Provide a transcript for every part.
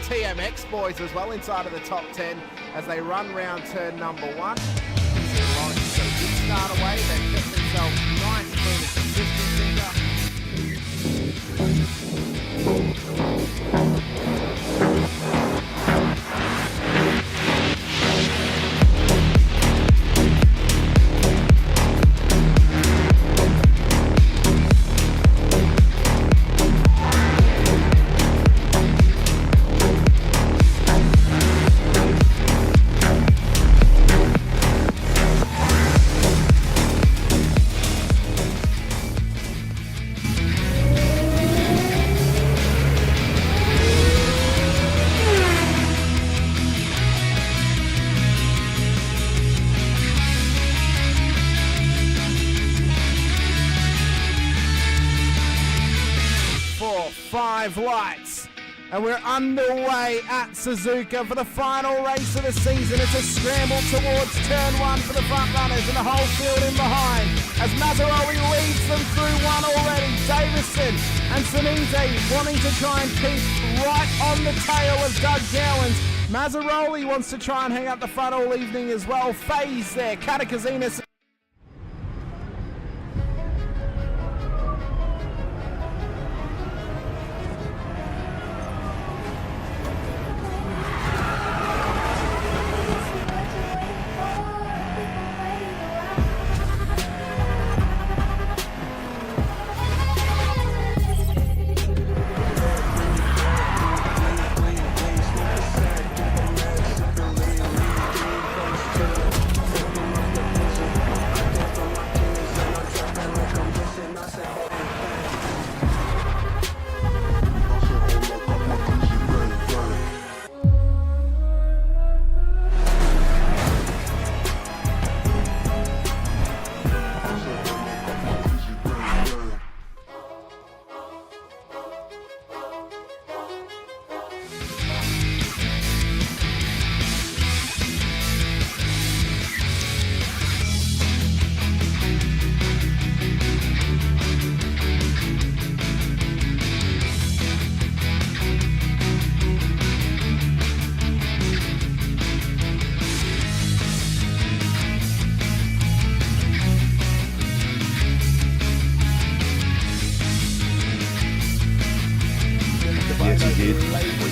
TMX boys as well inside of the top 10 as they run round turn number 1. Lawrence got a good start away. They've kept themselves nice, clean and consistent. Lights, and we're underway at Suzuka for the final race of the season. It's a scramble towards turn 1 for the front runners and the whole field in behind as Mazzaroli leads them through one already. Davison and Sinise wanting to try and keep right on the tail of Doug Gowans. Mazzaroli wants to try and hang up the front all evening as well. Faze there, Katakazinas.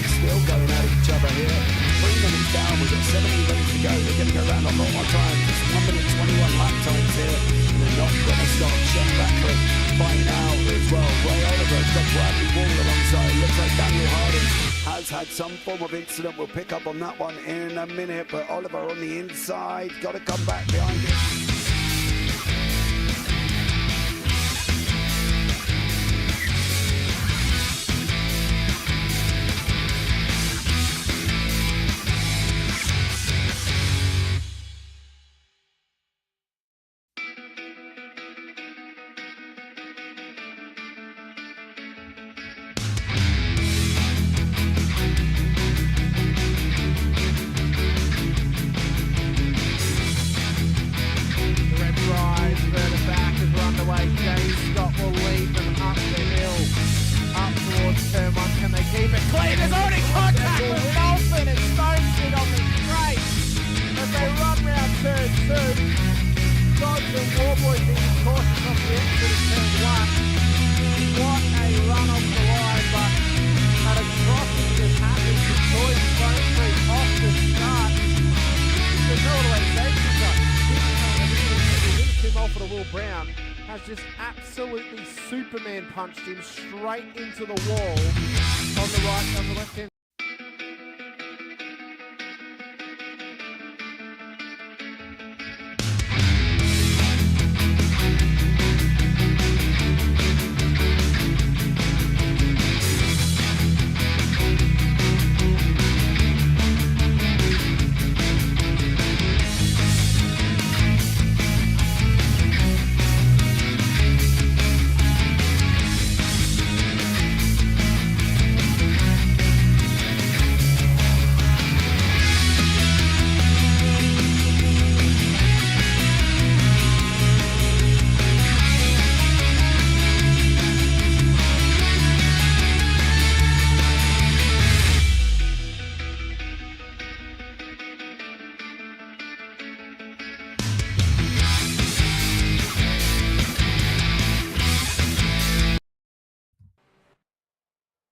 Still going at each other here. 3 minutes down, we've got 17 minutes to go. They're going to go around a lot more time. Just 1 minute 21 lap times here. And they're not going to stop. Shen Backler fighting out as well. Ray Oliver's got Bradley Wall alongside. Looks like Daniel Harding has had some form of incident. We'll pick up on that one in a minute. But Oliver on the inside, got to come back behind it. Superman punched him straight into the wall on the right, on the left hand.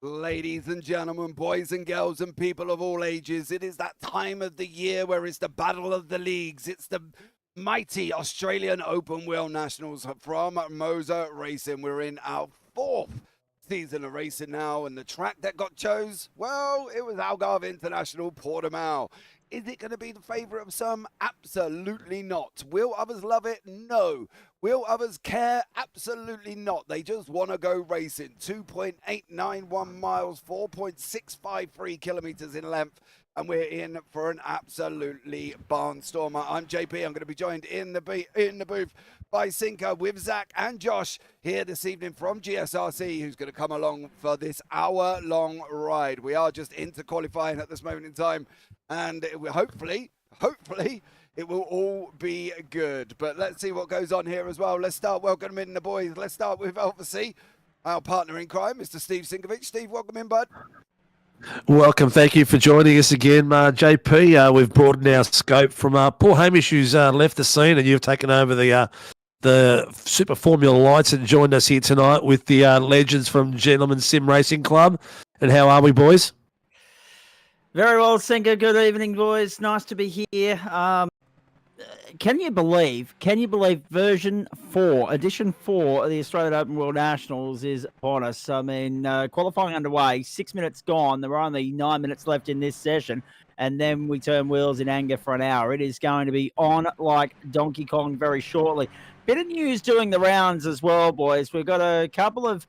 Ladies and gentlemen, boys and girls and people of all ages, it is that time of the year where it's the battle of the leagues. It's the mighty Australian Open Wheel Nationals from Moza Racing. We're in our fourth season of racing now, and the track that got chose, well, it was Algarve International, Portimao. Is it going to be the favourite of some? Absolutely not. Will others love it? No. Will others care? Absolutely not. They just want to go racing. 2.891 miles, 4.653 kilometres in length, and we're in for an absolutely barnstormer. I'm JP. I'm going to be joined in the booth by Sinka with Zach and Josh here this evening from GSRC, who's going to come along for this hour-long ride. We are just into qualifying at this moment in time, and it will hopefully, it will all be good. But let's see what goes on here as well. Let's start welcoming in the boys. Let's start with, obviously, our partner in crime, Mr. Steve Sinkovich. Steve, welcome in, bud. Welcome. Thank you for joining us again, JP. We've broadened our scope from poor Hamish, who's left the scene, and you've taken over the Super Formula Lights and joined us here tonight with the legends from Gentlemen Sim Racing Club. And how are we, boys? Very well, Sinka. Good evening, boys. Nice to be here. Can you believe version 4, edition 4 of the Australian Open World Nationals is upon us? I mean, qualifying underway, 6 minutes gone. There were only 9 minutes left in this session, and then we turn wheels in anger for an hour. It is going to be on like Donkey Kong very shortly. Bit of news doing the rounds as well, boys. We've got a couple of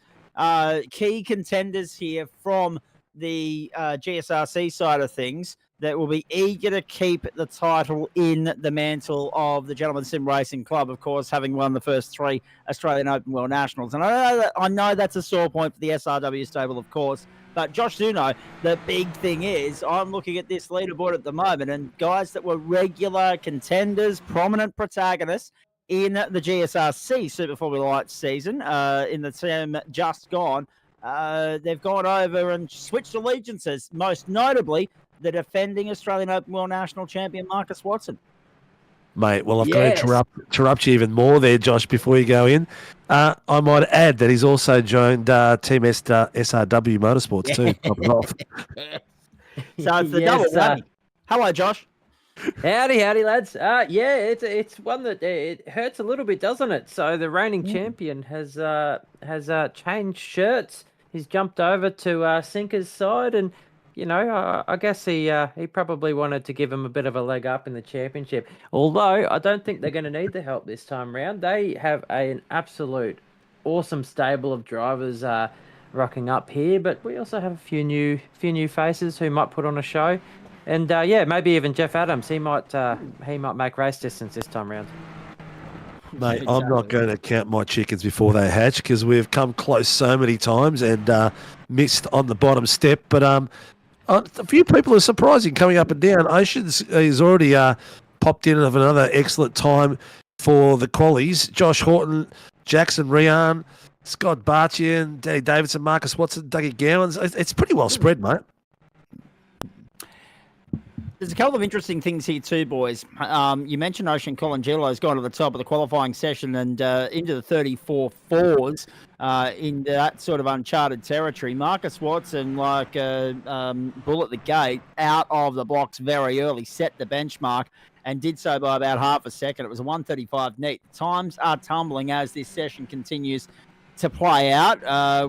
key contenders here from the GSRC side of things that will be eager to keep the title in the mantle of the Gentlemen Sim Racing Club, of course, having won the first 3 Australian Open World Nationals. And I know that's a sore point for the SRW stable, of course, but Josh Zuino, the big thing is, I'm looking at this leaderboard at the moment, and guys that were regular contenders, prominent protagonists in the GSRC Super Formula Light season, in the term just gone, they've gone over and switched allegiances, most notably the defending Australian Open World National champion, Marcus Watson. Mate, well, I've got to interrupt you even more there, Josh, before you go in. I might add that he's also joined Team SRW Motorsports too. So it's the double whammy. Hello, Josh. Howdy, lads. It's one that it hurts a little bit, doesn't it? So the reigning champion has changed shirts. He's jumped over to Sinka's side, and you know, I guess he probably wanted to give him a bit of a leg up in the championship. Although I don't think they're going to need the help this time round. They have an absolute awesome stable of drivers rocking up here, but we also have a few new faces who might put on a show. And maybe even Jeff Adams. He might make race distance this time round. Mate, exactly. I'm not going to count my chickens before they hatch because we've come close so many times and missed on the bottom step. But a few people are surprising coming up and down. Oceans is already popped in of another excellent time for the qualies. Josh Horton, Jackson Rian, Scott Barchian, Danny Davidson, Marcus Watson, Dougie Gowans. It's pretty well spread, mate. There's a couple of interesting things here too, boys. You mentioned Ocean Colangelo has gone to the top of the qualifying session and into the 34.4s in that sort of uncharted territory. Marcus Watson, like bull at the gate, out of the blocks very early, set the benchmark and did so by about half a second. It was a 1:35 neat. Times are tumbling as this session continues to play out.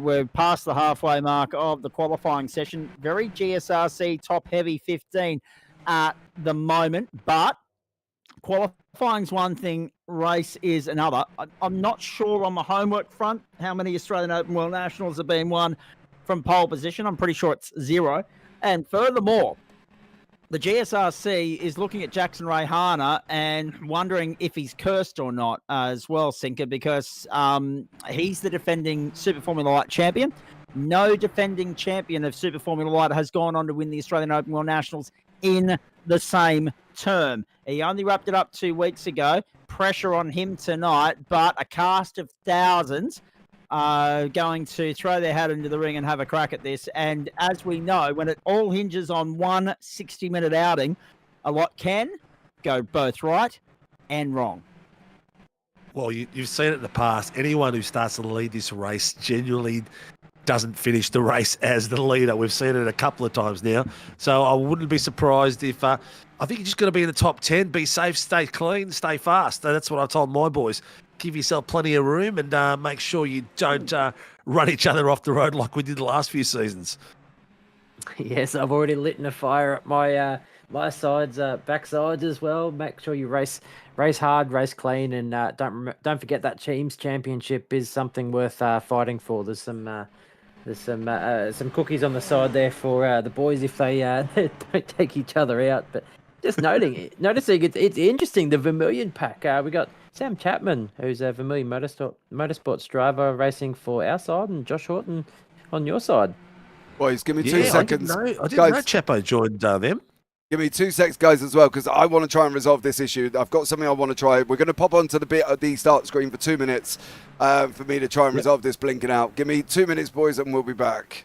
We're past the halfway mark of the qualifying session. Very GSRC top-heavy 15 at the moment, but qualifying's one thing, race is another. I'm not sure on the homework front how many Australian Open World Nationals have been won from pole position. I'm pretty sure it's 0. And furthermore, the GSRC is looking at Jackson Rayhana and wondering if he's cursed or not as well, Sinker, because he's the defending Super Formula Light champion. No defending champion of Super Formula Light has gone on to win the Australian Open World Nationals in the same term. He only wrapped it up 2 weeks ago. Pressure on him tonight, but a cast of thousands are going to throw their hat into the ring and have a crack at this. And as we know, when it all hinges on one 60-minute outing, a lot can go both right and wrong. Well, you've seen it in the past. Anyone who starts to lead this race genuinely doesn't finish the race as the leader. We've seen it a couple of times now. So I wouldn't be surprised if I think you're just going to be in the top 10, be safe, stay clean, stay fast. That's what I told my boys. Give yourself plenty of room and make sure you don't run each other off the road like we did the last few seasons. Yes, I've already lit a fire at my my sides, backsides as well. Make sure you race hard, race clean, and don't forget that teams championship is something worth fighting for. There's some cookies on the side there for the boys if they don't take each other out. But just noticing it's interesting. The Vermilion pack. We got Sam Chapman, who's a Vermilion Motorsports driver, racing for our side, and Josh Horton on your side. Boys, give me 2 seconds. I didn't guys, know Chapo joined them. Give me 2 seconds, guys, as well, because I want to try and resolve this issue. I've got something I want to try. We're going to pop onto the bit of the start screen for 2 minutes for me to try and resolve this blinking out. Give me 2 minutes, boys, and we'll be back.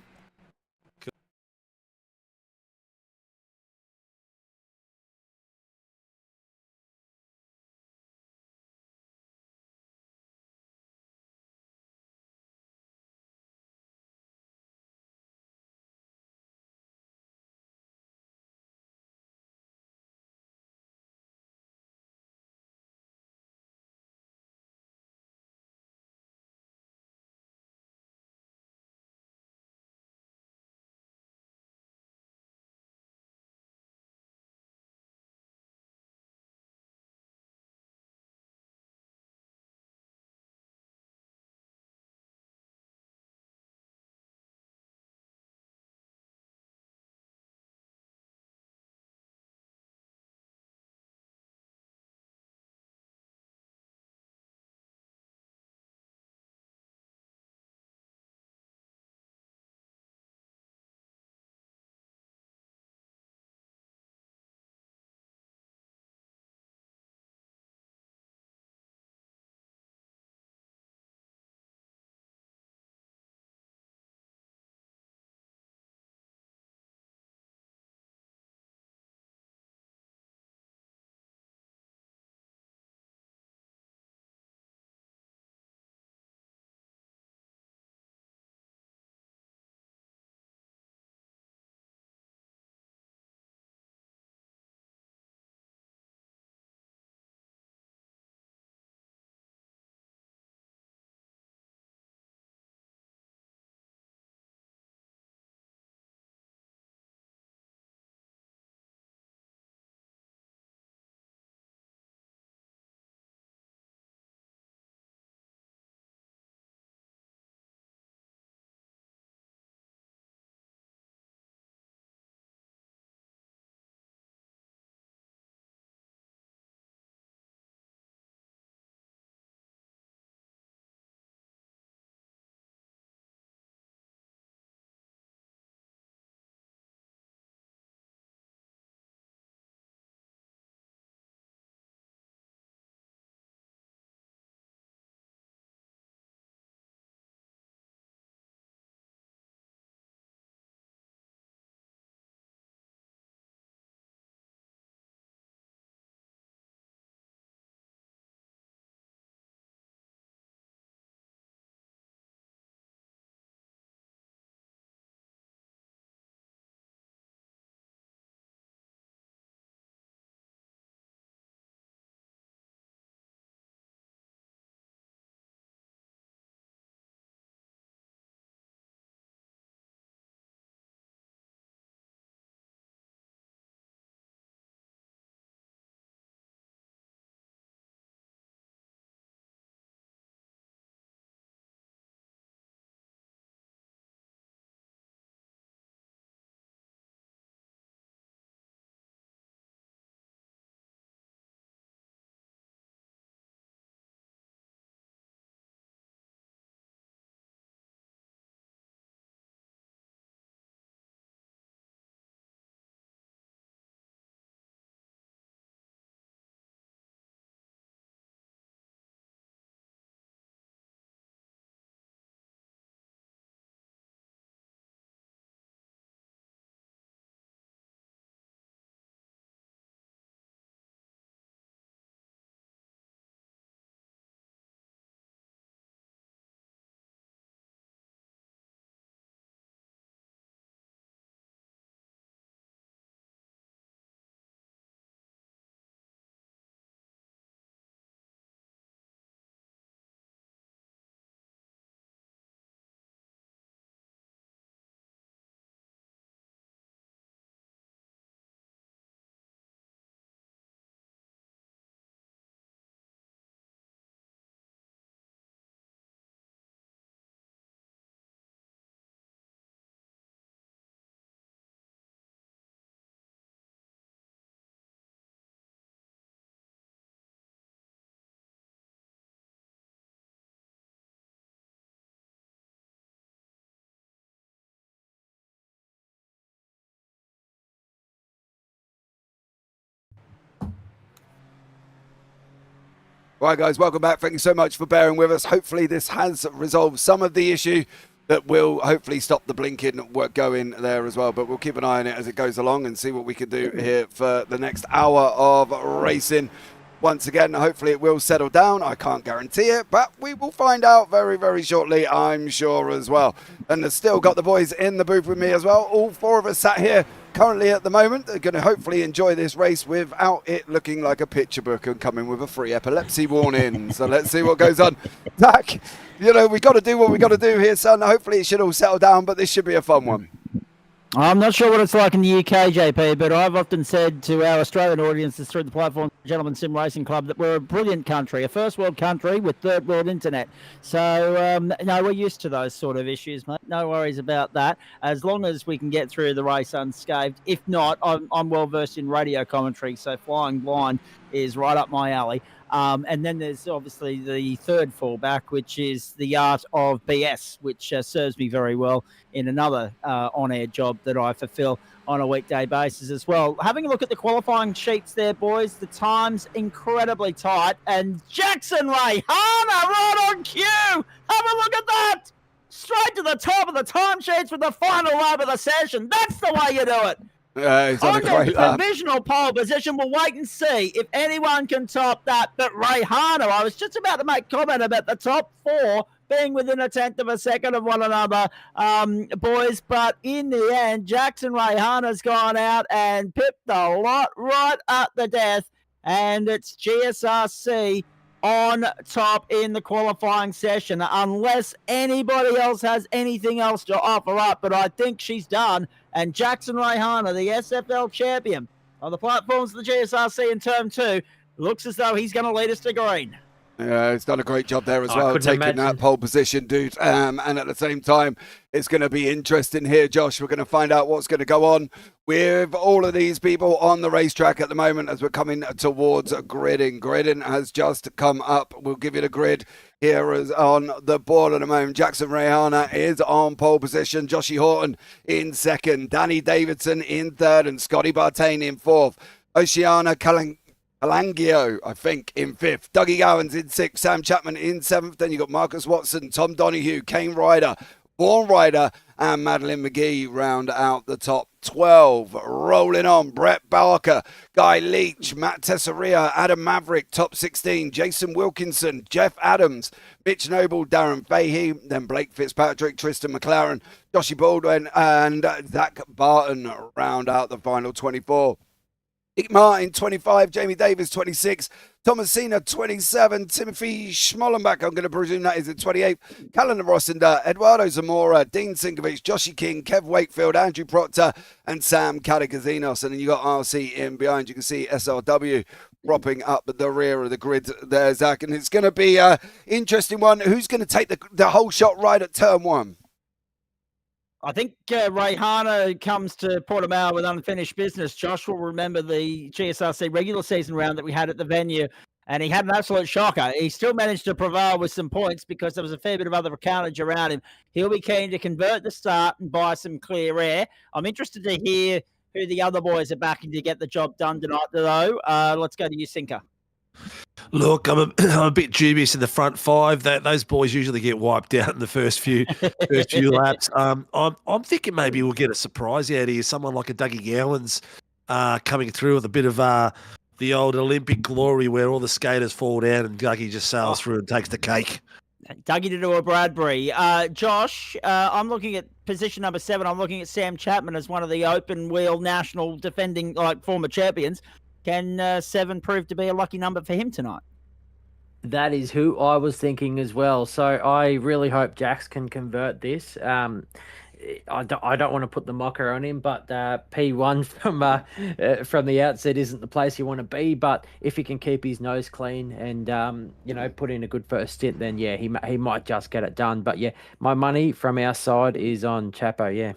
Right, guys, welcome back. Thank you so much for bearing with us. Hopefully this has resolved some of the issue that will hopefully stop the blinking work going there as well. But we'll keep an eye on it as it goes along and see what we can do here for the next hour of racing. Once again, hopefully it will settle down. I can't guarantee it, but we will find out very, very shortly, I'm sure, as well. And I've still got the boys in the booth with me as well. All four of us sat here currently at the moment. They're going to hopefully enjoy this race without it looking like a picture book and coming with a free epilepsy warning. So let's see what goes on. Dak, you know, we got to do what we got to do here, son. Hopefully it should all settle down, but this should be a fun one. I'm not sure what it's like in the UK, JP, but I've often said to our Australian audiences through the platform, Gentlemen Sim Racing Club, that we're a brilliant country, a first world country with third world internet. So, no, we're used to those sort of issues, mate. No worries about that. As long as we can get through the race unscathed. If not, I'm well versed in radio commentary, so flying blind is right up my alley. And then there's obviously the third fallback, which is the art of BS, which serves me very well in another on-air job that I fulfill on a weekday basis as well. Having a look at the qualifying sheets there, boys, the time's incredibly tight. And Jackson Ray, Hana right on cue. Have a look at that. Straight to the top of the time sheets with the final lap of the session. That's the way you do it. He's on a great lap. Provisional pole position. We'll wait and see if anyone can top that. But Rayhana, I was just about to make comment about the top four being within a tenth of a second of one another, boys. But in the end, Jackson Rayhana's gone out and pipped the lot right at the death. And it's GSRC on top in the qualifying session, unless anybody else has anything else to offer up. But I think she's done. And Jackson Rayhana, the SFL champion on the platforms of the GSRC in Term 2, looks as though he's going to lead us to green. Yeah, he's done a great job there as well, taking that pole position, dude. And at the same time, it's going to be interesting here, Josh. We're going to find out what's going to go on with all of these people on the racetrack at the moment as we're coming towards gridding. Gridding has just come up. We'll give you the grid here is on the board at the moment. Jackson Rayhana is on pole position. Joshy Horton in second. Danny Davidson in third. And Scotty Bartain in fourth. Oceana Kalangio, I think, in fifth. Dougie Gowans in sixth. Sam Chapman in seventh. Then you got Marcus Watson, Tom Donoghue, Kane Ryder, Vaughan Ryder, and Madeline McGee round out the top 12. Rolling on, Brett Barker, Guy Leach, Matt Tessaria, Adam Maverick, top 16. Jason Wilkinson, Jeff Adams, Mitch Noble, Darren Fahey, then Blake Fitzpatrick, Tristan McLaren, Joshy Baldwin, and Zach Barton round out the final 24. Nick Martin, 25, Jamie Davis, 26, Thomasina, 27, Timothy Schmollenbach, I'm going to presume that is at 28, Callan Rossender, Eduardo Zamora, Dean Sinkovich, Joshy King, Kev Wakefield, Andrew Proctor, and Sam Katagazinos. And then you got RC in behind. You can see SRW propping up at the rear of the grid there, Zach. And it's going to be an interesting one. Who's going to take the whole shot right at turn one? I think Rayhana comes to Portimao with unfinished business. Josh will remember the GSRC regular season round that we had at the venue, and he had an absolute shocker. He still managed to prevail with some points because there was a fair bit of other carnage around him. He'll be keen to convert the start and buy some clear air. I'm interested to hear who the other boys are backing to get the job done tonight, though. Let's go to you, Sinka. Look, I'm a bit dubious in the front five. Those boys usually get wiped out in the first few laps. I'm thinking maybe we'll get a surprise out here. Someone like a Dougie Gowans coming through with a bit of the old Olympic glory where all the skaters fall down and Dougie just sails through and takes the cake. Dougie to do a Bradbury. Josh, I'm looking at position number 7. I'm looking at Sam Chapman as one of the open wheel national defending former champions. Can 7 prove to be a lucky number for him tonight? That is who I was thinking as well. So I really hope Jax can convert this. I don't want to put the mocker on him, but P1 from the outset isn't the place you want to be. But if he can keep his nose clean and put in a good first stint, then yeah, he might just get it done. But yeah, my money from our side is on Chapo. Yeah.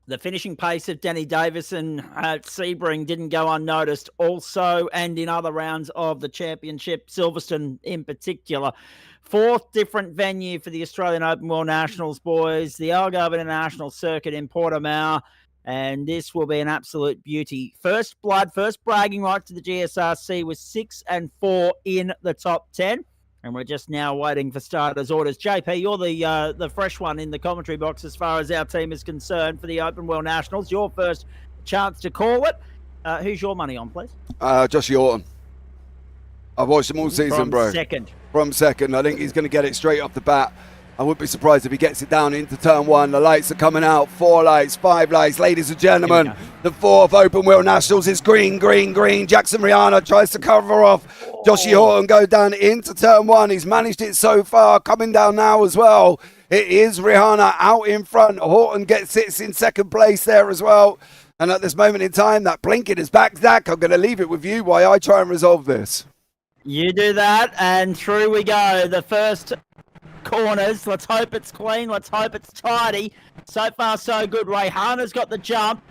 The finishing pace of Danny Davison at Sebring didn't go unnoticed also, and in other rounds of the championship, Silverstone in particular. 4th different venue for the Australian Open World Nationals, boys. The Algarve International Circuit in Portimao. And this will be an absolute beauty. First blood, first bragging right to the GSRC was 6 and 4 in the top 10. And we're just now waiting for starters' orders. JP, you're the fresh one in the commentary box as far as our team is concerned for the Open World Nationals. Your first chance to call it. Who's your money on, please? Josh Horton. I've watched him all season, bro. From second. I think he's going to get it straight off the bat. I wouldn't be surprised if he gets it down into turn one. The lights are coming out. 4 lights, 5 lights. Ladies and gentlemen, the 4th Open Wheel Nationals is green, green, green. Jackson Rihanna tries to cover off. Joshy Horton go down into turn one. He's managed it so far. Coming down now as well. It is Rihanna out in front. Horton sits in second place there as well. And at this moment in time, that blinking is back. Zach, I'm going to leave it with you while I try and resolve this. You do that, and through we go. The first corners. Let's hope it's clean. Let's hope it's tidy. So far, so good. Rayhana's got the jump.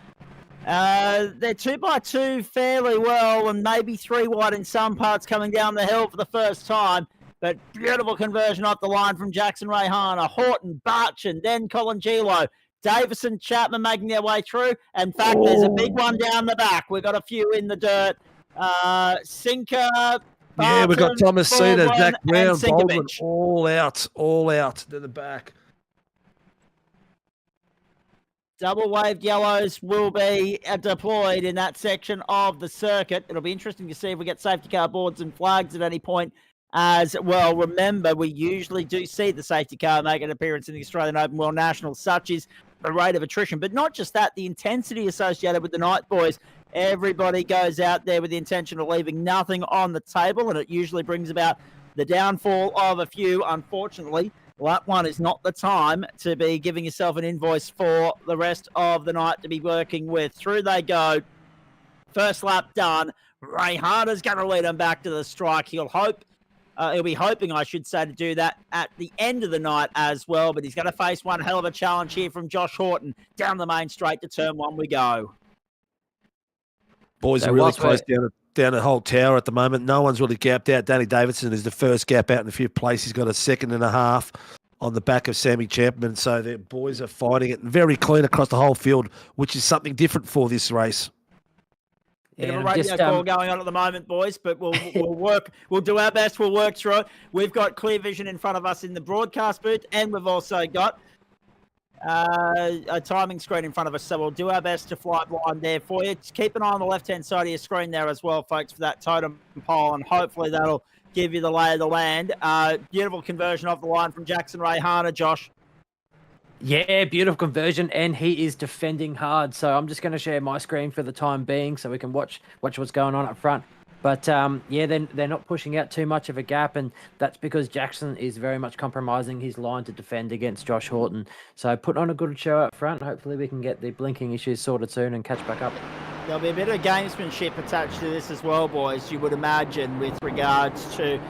They're 2x2 fairly well, and maybe 3 wide in some parts coming down the hill for the first time. But beautiful conversion off the line from Jackson Rayhana. Horton, Barchin, then Colin Gilo. Davison, Chapman making their way through. In fact, there's a big one down the back. We've got a few in the dirt. Sinka. Yeah, we've got Thomas Cedar, Zach Brown, Baldwin, all out to the back. Double waved yellows will be deployed in that section of the circuit. It'll be interesting to see if we get safety car boards and flags at any point as well. Remember, we usually do see the safety car make an appearance in the Australian Open World Nationals, such as the rate of attrition. But not just that, the intensity associated with the night, boys. Everybody goes out there with the intention of leaving nothing on the table, and it usually brings about the downfall of a few. Unfortunately, lap one is not the time to be giving yourself an invoice for the rest of the night to be working with. Through they go. First lap done. Rayhana's going to lead him back to the strike. He'll be hoping, I should say, to do that at the end of the night as well, but he's going to face one hell of a challenge here from Josh Horton. Down the main straight to turn one we go. Boys are really close down the whole tower at the moment. No one's really gapped out. Danny Davidson is the first gap out in the 5th place. He's got a 2.5 on the back of Sammy Chapman. So the boys are fighting it very clean across the whole field, which is something different for this race. Bit of a radio call going on at the moment, boys, but we'll work. We'll do our best. We'll work through it. We've got clear vision in front of us in the broadcast booth, and we've also got a timing screen in front of us, so we'll do our best to fly blind there for you. Just keep an eye on the left-hand side of your screen there as well, folks, for that totem pole, and hopefully that'll give you the lay of the land. Beautiful conversion off the line from Jackson Rayhana, Josh. Yeah, beautiful conversion, and he is defending hard. So I'm just going to share my screen for the time being so we can watch what's going on up front. But, yeah, they're not pushing out too much of a gap, and that's because Jackson is very much compromising his line to defend against Josh Horton. So put on a good show up front. Hopefully we can get the blinking issues sorted soon and catch back up. There'll be a bit of gamesmanship attached to this as well, boys, you would imagine, with regards to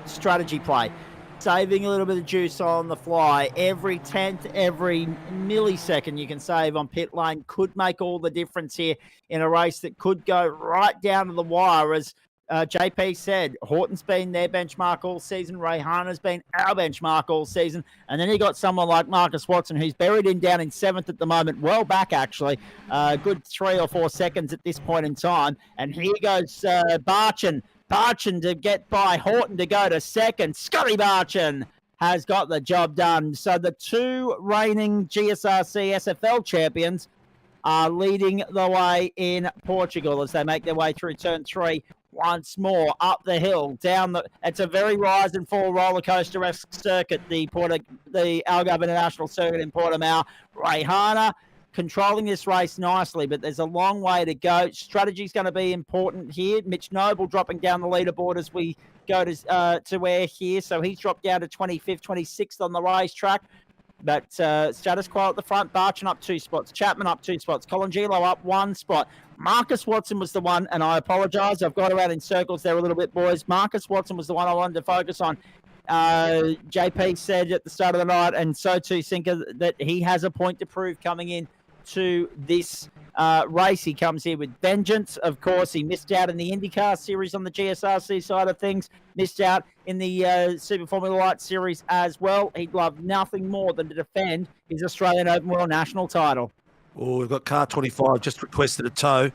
strategy play. Saving a little bit of juice on the fly. Every 10th, every millisecond you can save on pit lane could make all the difference here in a race that could go right down to the wire. As JP said, Horton's been their benchmark all season. Rayhana's been our benchmark all season. And then you got someone like Marcus Watson, who's buried in down in 7th at the moment. Well back, actually. Good 3 or 4 seconds at this point in time. And here goes Barchin to get by Horton to go to 2nd. Scotty Barchin has got the job done. So the 2 reigning GSRC SFL champions are leading the way in Portugal as they make their way through turn 3 once more up the hill. It's a very rise and fall roller coaster-esque circuit, the Algarve International Circuit in Portimao. Rayhana controlling this race nicely, but there's a long way to go. Strategy's going to be important here. Mitch Noble dropping down the leaderboard as we go to where here, so he's dropped down to 25th, 26th on the racetrack. But status quo at the front. Barchin up 2 spots. Chapman up 2 spots. Colin Gilo up 1 spot. Marcus Watson was the one, and I apologise, I've got around in circles there a little bit, boys. Marcus Watson was the one I wanted to focus on. JP said at the start of the night, and so too Sinka, that he has a point to prove coming in to this race. He comes here with vengeance. Of course, he missed out in the IndyCar series on the GSRC side of things, missed out in the Super Formula Light series as well. He'd love nothing more than to defend his Australian Open World National title. Oh, we've got car 25 just requested a tow.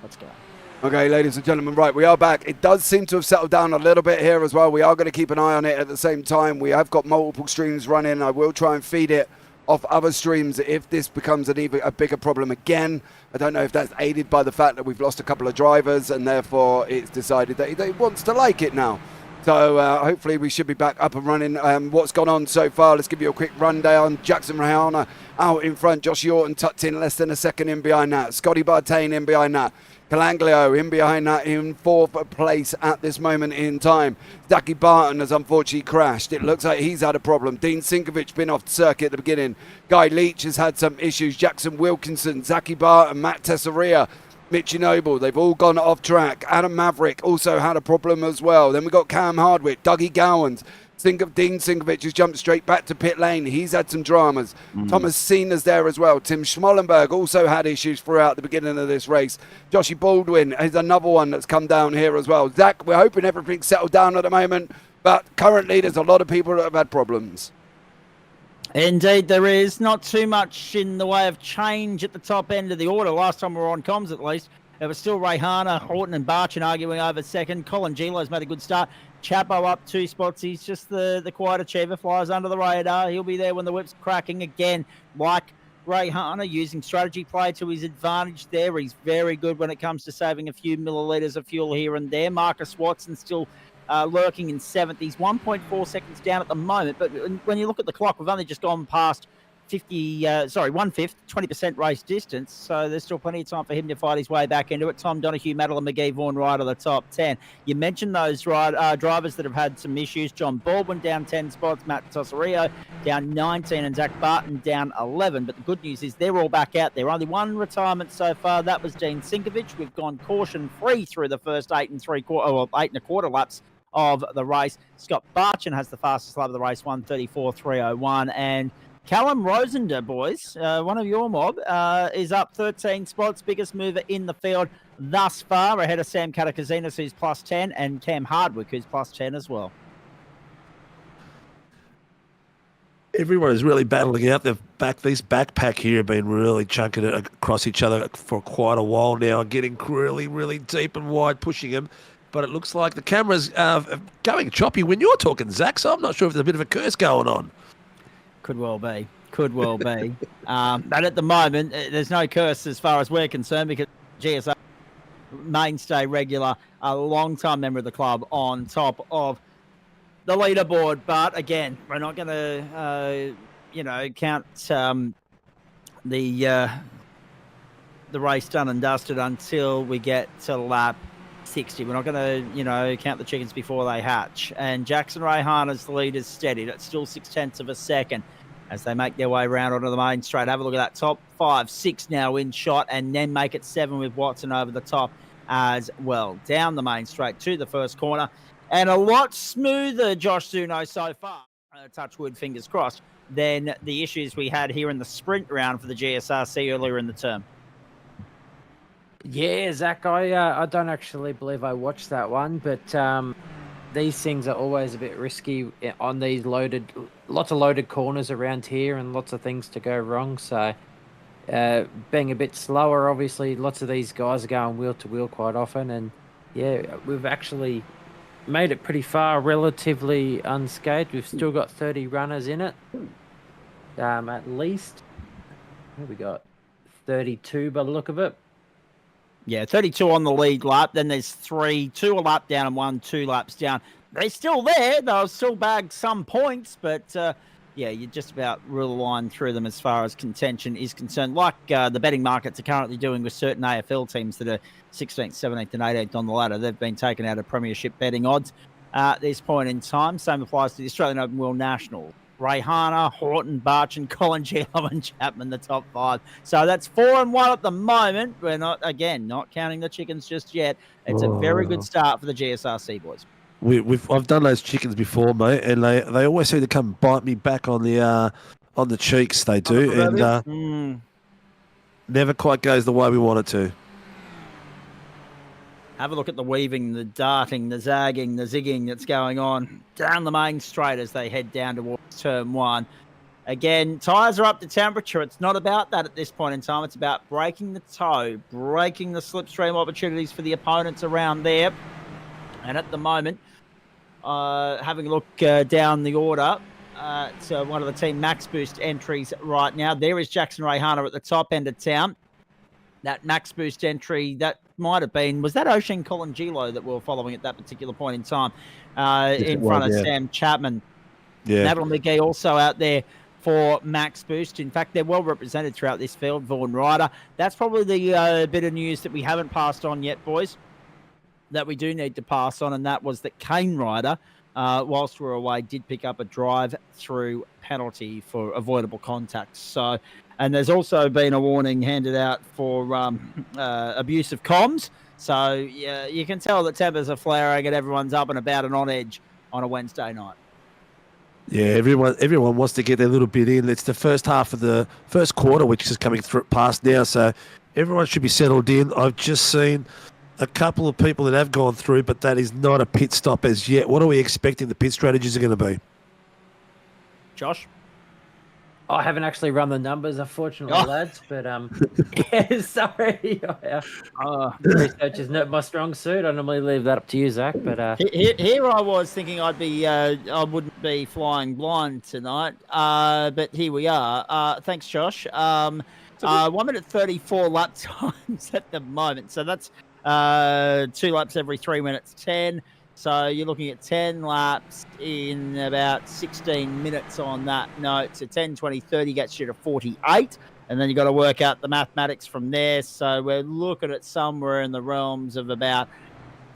Let's go. Okay, ladies and gentlemen, right, we are back. It does seem to have settled down a little bit here as well. We are going to keep an eye on it at the same time. We have got multiple streams running. I will try and feed it off other streams if this becomes a bigger problem again. I don't know if that's aided by the fact that we've lost a couple of drivers and therefore it's decided that it wants to like it now. So hopefully we should be back up and running. What's gone on so far, let's give you a quick rundown. Jackson Rahana out in front. Josh Yorton tucked in less than a second in behind that. Scotty Bartain in behind that. Calanglio in behind that in fourth place at this moment in time. Zachy Barton has unfortunately crashed. It looks like he's had a problem. Dean Sinkovich been off the circuit at the beginning. Guy Leach has had some issues. Jackson Wilkinson, Zachy Barton, Matt Tessaria, Mitchy Noble, they've all gone off track. Adam Maverick also had a problem as well. Then we've got Cam Hardwick, Dougie Gowans. Dean Sinkovich has jumped straight back to pit lane. He's had some dramas. Thomas Cena's there as well. Tim Schmollenberg also had issues throughout the beginning of this race. Joshy Baldwin is another one that's come down here as well. Zach, we're hoping everything's settled down at the moment, but currently there's a lot of people that have had problems. Indeed, there is not too much in the way of change at the top end of the order. Last time we were on comms, at least, it was still Rayhana, Horton and Barchin arguing over second. Colin Gilo's made a good start. Chapo up 2 spots. He's just the quiet achiever, flies under the radar. He'll be there when the whip's cracking again, like Rayhana, using strategy play to his advantage there. He's very good when it comes to saving a few millilitres of fuel here and there. Marcus Watson still lurking in 7th. He's 1.4 seconds down at the moment, but when you look at the clock, we've only just gone past 1/5, 20% race distance, so there's still plenty of time for him to fight his way back into it. Tom Donahue, Madeline McGee, Vaughan Wright of the top 10. You mentioned those drivers that have had some issues. John Baldwin down 10 spots, Matt Tosserio down 19, and Zach Barton down 11. But the good news is they're all back out there. Only one retirement so far. That was Dean Sinkovich. We've gone caution-free through the first 8 1/4 laps of the race. Scott Barchin has the fastest lap of the race, 1:34.301, and Callum Rosender, boys, one of your mob, is up 13 spots, biggest mover in the field thus far, ahead of Sam Katakazinas, who's plus 10, and Cam Hardwick, who's plus 10 as well. Everyone is really battling out. This backpack here have been really chunking it across each other for quite a while now, getting really, really deep and wide, pushing them. But it looks like the camera's going choppy when you're talking, Zach, so I'm not sure if there's a bit of a curse going on. Could well be. But at the moment, there's no curse as far as we're concerned, because GSR mainstay regular, a long-time member of the club, on top of the leaderboard. But again, we're not going to, count the race done and dusted until we get to lap 60. We're not going to, count the chickens before they hatch. And Jackson Rayhana's lead is steady. That's still 0.6 of a second as they make their way around onto the main straight. Have a look at that top 5, 6 now in shot, and then make it 7 with Watson over the top as well. Down the main straight to the first corner, and a lot smoother, Josh Zuino, so far, touch wood, fingers crossed, than the issues we had here in the sprint round for the GSRC earlier in the term. Yeah, Zach, I don't actually believe I watched that one, but these things are always a bit risky on these lots of loaded corners around here and lots of things to go wrong. So being a bit slower, obviously, lots of these guys are going wheel to wheel quite often. And yeah, we've actually made it pretty far relatively unscathed. We've still got 30 runners in it, at least. What have we got? 32 by the look of it. Yeah, 32 on the lead lap. Then there's 3, 2 a lap down and 1, 2 laps down. They're still there. They'll still bag some points, but you just about rule a line through them as far as contention is concerned. Like the betting markets are currently doing with certain AFL teams that are 16th, 17th and 18th on the ladder. They've been taken out of premiership betting odds at this point in time. Same applies to the Australian Open World National. Rayhana, Horton, Barchin, Colin Gilo and Chapman, the top 5. So that's 4-1 at the moment. We're not counting the chickens just yet. It's a very good start for the GSRC boys. I've done those chickens before, mate, and they always seem to come bite me back on the cheeks. They do, and never quite goes the way we want it to. Have a look at the weaving, the darting, the zagging, the zigging that's going on down the main straight as they head down towards turn 1. Again, tyres are up to temperature. It's not about that at this point in time. It's about breaking the toe, breaking the slipstream opportunities for the opponents around there. And at the moment, having a look down the order, so one of the Team Max Boost entries right now. There is Jackson Rayhana at the top end of town. That Max Boost entry, that might have been, was that Ocean Colangelo that we were following at that particular point in time in front of Sam Chapman? Yeah. Natalie McGee also out there for Max Boost. In fact, they're well represented throughout this field. Vaughan Ryder. That's probably the bit of news that we haven't passed on yet, boys, that we do need to pass on, and that was that Kane Ryder, whilst we're away, did pick up a drive-through penalty for avoidable contact. So, and there's also been a warning handed out for abuse of comms. So, yeah, you can tell that tempers are flaring and everyone's up and about and on edge on a Wednesday night. Yeah, everyone wants to get their little bit in. It's the first half of the first quarter, which is coming past now, so everyone should be settled in. I've just seen a couple of people that have gone through, but that is not a pit stop as yet. What are we expecting the pit strategies are going to be? Josh? I haven't actually run the numbers, unfortunately, lads. But yeah, sorry. Research is not my strong suit. I normally leave that up to you, Zach. But here I was thinking I wouldn't be flying blind tonight. But here we are. Thanks, Josh. 1 minute 34 lap times at the moment. So that's 2 laps every 3 minutes 10. So you're looking at 10 laps in about 16 minutes on that note. So 10, 20, 30 gets you to 48. And then you've got to work out the mathematics from there. So we're looking at somewhere in the realms of about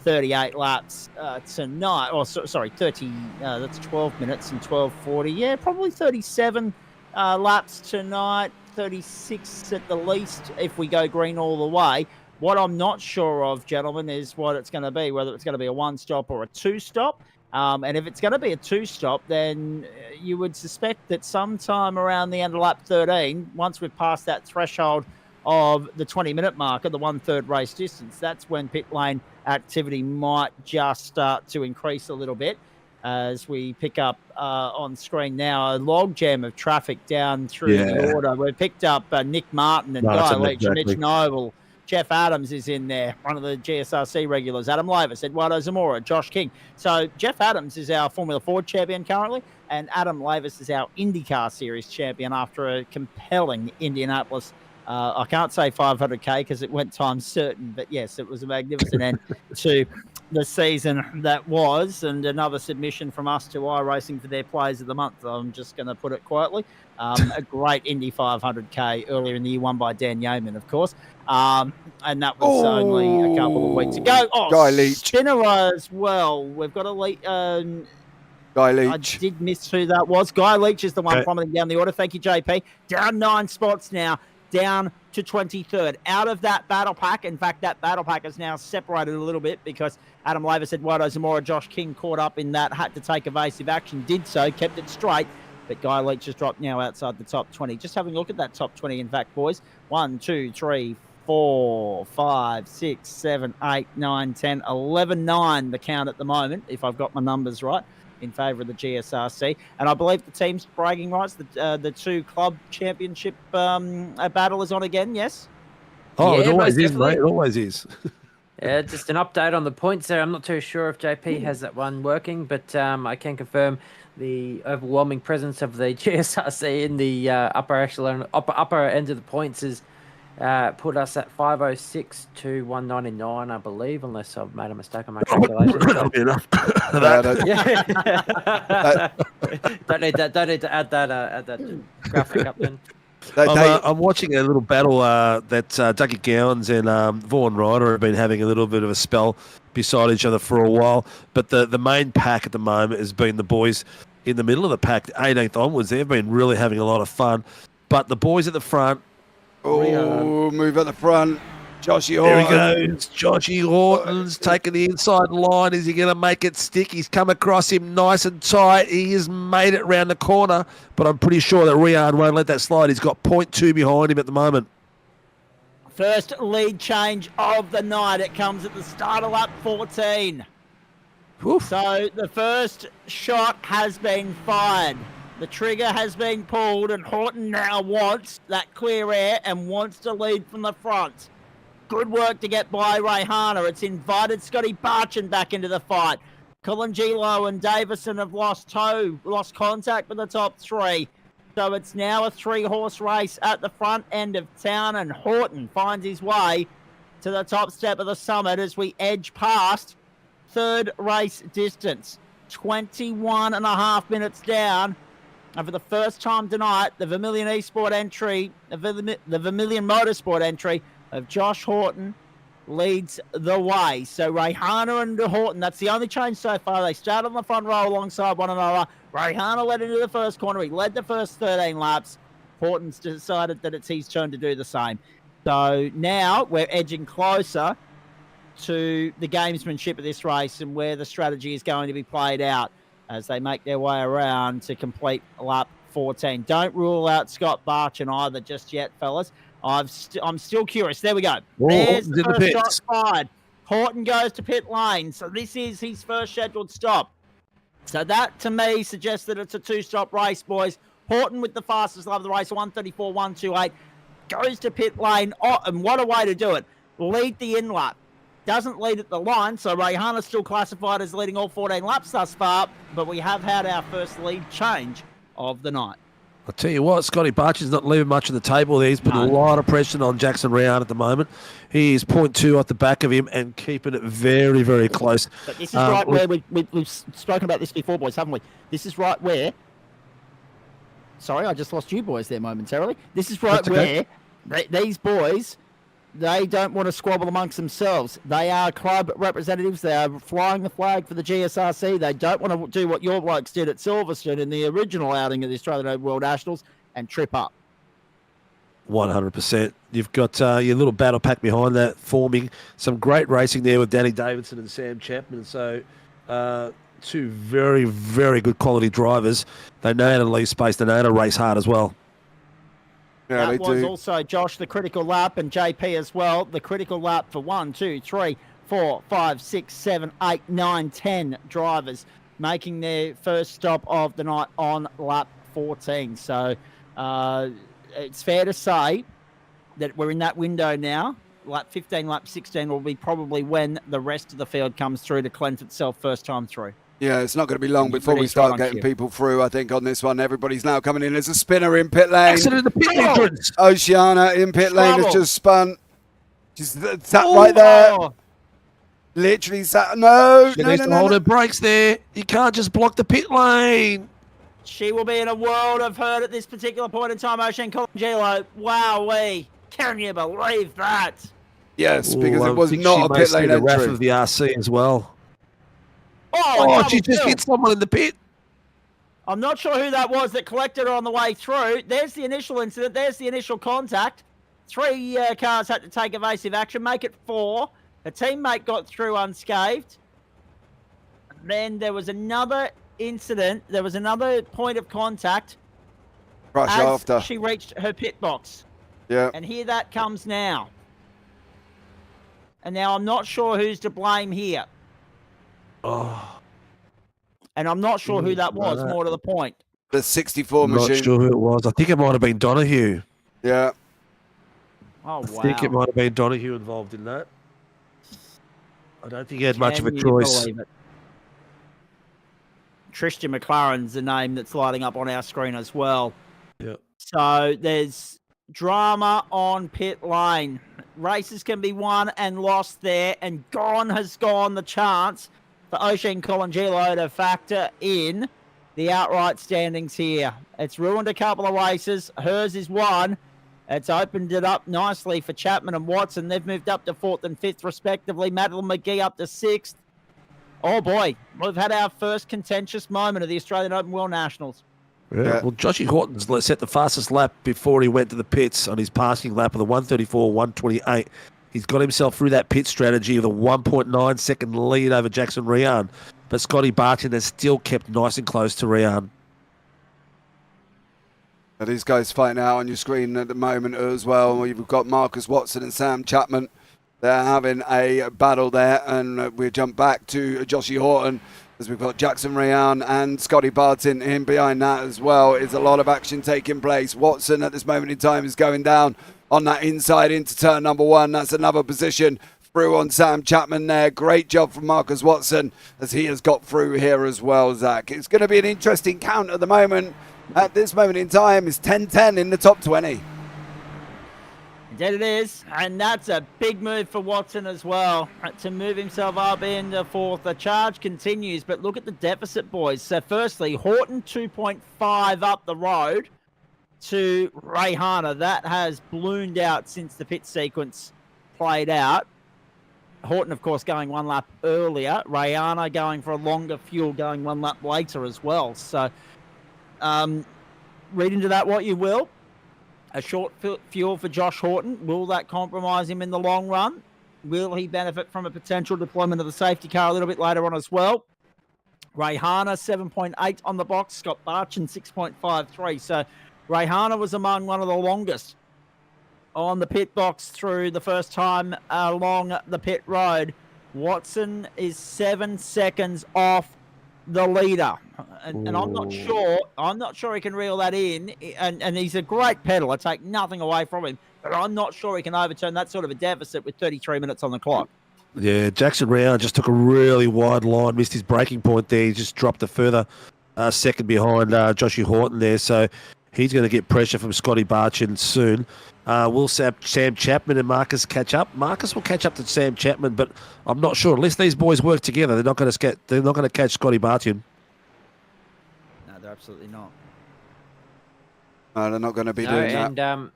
38 laps tonight. Oh, sorry, 30. That's 12 minutes and 12:40. Yeah, probably 37 laps tonight. 36 at the least if we go green all the way. What I'm not sure of, gentlemen, is what it's going to be, whether it's going to be a 1-stop or a 2-stop. And if it's going to be a 2-stop, then you would suspect that sometime around the end of lap 13, once we've passed that threshold of the 20-minute marker, the 1/3 race distance, that's when pit lane activity might just start to increase a little bit. As we pick up on screen now, a log jam of traffic down through the order. We've picked up Nick Martin and Guy Leach, Mitch Noble. Jeff Adams is in there, one of the GSRC regulars. Adam Lavis, Eduardo Zamora, Josh King. So Jeff Adams is our Formula Ford champion currently, and Adam Lavis is our IndyCar Series champion after a compelling Indianapolis. I can't say 500K because it went time certain, but yes, it was a magnificent end to the season that was. And another submission from us to iRacing for their Players of the Month. I'm just going to put it quietly. A great Indy 500K earlier in the year, won by Dan Yeoman, of course. And that was only a couple of weeks ago. Guy Leach. Spinner as well. We've got a Guy Leach. I did miss who that was. Guy Leach is the one plummeting down the order. Thank you, JP. Down 9 spots now, down to 23rd. Out of that battle pack. In fact, that battle pack is now separated a little bit because Adam Lavis, Eduardo Zamora, Josh King caught up in that, had to take evasive action, did so, kept it straight. But Guy Leach has dropped now outside the top 20. Just having a look at that top 20, in fact, boys. 1, 2, 3, 4, 5, 6, 7, 8, 9, 10, 11, 9 the count at the moment, if I've got my numbers right, in favour of the GSRC. And I believe the team's bragging rights, the 2 club championship battle is on again, yes? Oh, it always is, mate. It always is. Yeah, just an update on the points there. I'm not too sure if JP has that one working, but I can confirm the overwhelming presence of the GSRC in the upper echelon, upper end of the points is put us at 506 to 199, I believe, unless I've made a mistake on my calculations. That'll be enough. Don't need to add that graphic up then. I'm watching a little battle that Dougie Gowans and Vaughan Ryder have been having a little bit of a spell beside each other for a while. But the main pack at the moment has been the boys in the middle of the pack, 18th onwards. They've been really having a lot of fun. But the boys at the front. Oh, move at the front. Joshy There Horton. he goes. Joshy Horton's taking the inside line. Is he going to make it stick? He's come across him nice and tight. He has made it round the corner, but I'm pretty sure that Riyadh won't let that slide. He's got 0.2 behind him at the moment. First lead change of the night. It comes at the start of lap 14. Oof. So the first shot has been fired. The trigger has been pulled, and Horton now wants that clear air and wants to lead from the front. Good work to get by Rayhana. It's invited Scotty Barchin back into the fight. Colangelo and Davison have lost contact with the top three. So it's now a 3-horse race at the front end of town, and Horton finds his way to the top step of the summit as we edge past third race distance. 21.5 minutes down. And for the first time tonight, the Vermilion Esport entry, the Vermilion Motorsport entry of Josh Horton leads the way. So Rayhana and Horton, that's the only change so far. They start on the front row alongside one another. Rayhana led into the first corner. He led the first 13 laps. Horton's decided that it's his turn to do the same. So now we're edging closer to the gamesmanship of this race and where the strategy is going to be played out as they make their way around to complete lap 14. Don't rule out Scott Barchin either just yet, fellas. I'm still curious. There we go. There's the first shot fired. Horton goes to pit lane. So this is his first scheduled stop. So that, to me, suggests that it's a 2-stop race, boys. Horton with the fastest lap of the race, 134.128. Goes to pit lane. Oh, and what a way to do it. Lead the in-lap. Doesn't lead at the line, so Rayhana's still classified as leading all 14 laps thus far, but we have had our first lead change of the night. I'll tell you what, Scotty Barchin's not leaving much on the table there. He's putting a lot of pressure on Jackson Ryan at the moment. He is 0.2 off the back of him and keeping it very, very close. But this is right where we've spoken about this before, boys, haven't we? This is right where... Sorry, I just lost you boys there momentarily. This is right where these boys... They don't want to squabble amongst themselves. They are club representatives. They are flying the flag for the GSRC. They don't want to do what your blokes did at Silverstone in the original outing of the Australian Open World Nationals and trip up. 100%. You've got your little battle pack behind that, forming some great racing there with Danny Davidson and Sam Chapman. So two very, very good quality drivers. They know how to leave space. They know how to race hard as well. Yeah, that was also, Josh, the critical lap, and JP as well. The critical lap for 1, 2, 3, 4, 5, 6, 7, 8, 9, 10 drivers making their first stop of the night on lap 14. So it's fair to say that we're in that window now. Lap 15, lap 16 will be probably when the rest of the field comes through to cleanse itself first time through. Yeah, it's not going to be long before we start getting people through, I think, on this one. Everybody's now coming in. There's a spinner in pit lane. Accident in the pit entrance. Oceana in pit lane has just spun. Just sat right there. Literally sat. No. She needs to hold her brakes there. You can't just block the pit lane. She will be in a world of hurt at this particular point in time, Ocean Colangelo. Wowee. Can you believe that? Yes, because it was not a pit lane entry. The ref of the RC as well. Oh, she just hit someone in the pit. I'm not sure who that was that collected her on the way through. There's the initial incident. There's the initial contact. 3 cars had to take evasive action, make it 4. A teammate got through unscathed. Then there was another incident. There was another point of contact. Rush after she reached her pit box. Yeah. And here that comes now. And now I'm not sure who's to blame here. Oh. And I'm not sure who that was, more to the point. The 64 machine. Not sure who it was. I think it might have been Donahue. Yeah. Oh, wow. I think it might have been Donahue involved in that. I don't think he had much of a choice. Tristan McLaren's the name that's lighting up on our screen as well. Yeah. So there's drama on pit lane. Races can be won and lost there, and gone has gone the chance for Oisin Colangelo to factor in the outright standings here. It's ruined a couple of races. Hers is one. It's opened it up nicely for Chapman and Watson. They've moved up to 4th and 5th, respectively. Madeline McGee up to 6th. Oh, boy. We've had our first contentious moment of the Australian Open World Nationals. Yeah. Well, Joshy Horton's set the fastest lap before he went to the pits on his passing lap of the 134.128. He's got himself through that pit strategy with a 1.9 second lead over Jackson Rian. But Scotty Barchin has still kept nice and close to Rian. These guys fighting out on your screen at the moment as well. You've got Marcus Watson and Sam Chapman. They're having a battle there, and we jump back to Joshy Horton. as we've got Jackson Rayan and Scotty Barton in behind that as well. It's a lot of action taking place. Watson at this moment in time is going down on that inside into turn number 1. That's another position through on Sam Chapman there. Great job from Marcus Watson as he has got through here as well, Zach. It's going to be an interesting count at the moment. At this moment in time, it's 10-10 in the top 20. Indeed it is, and that's a big move for Watson as well to move himself up into 4th. The charge continues, but look at the deficit, boys. So firstly, Horton 2.5 up the road to Rayhana. That has ballooned out since the pit sequence played out. Horton, of course, going 1 lap earlier. Rayhana going for a longer fuel, going 1 lap later as well. So read into that what you will. A short fuel for Josh Horton. Will that compromise him in the long run? Will he benefit from a potential deployment of the safety car a little bit later on as well? Rayhana 7.8 on the box. Scott Barchin 6.53. So Rayhana was among one of the longest on the pit box through the first time along the pit road. Watson is 7 seconds off the leader, and I'm not sure he can reel that in, and he's a great pedaler, take nothing away from him, but I'm not sure he can overturn that sort of a deficit with 33 minutes on the clock. Yeah, Jackson Round just took a really wide line, missed his breaking point there. He just dropped a further second behind Joshy Horton there, so he's going to get pressure from Scotty Barchin soon. Will Sam Chapman and Marcus catch up? Marcus will catch up to Sam Chapman, but I'm not sure. Unless these boys work together, they're not going to catch Scotty Barchin. No, they're absolutely not. No, they're not going to be doing that. And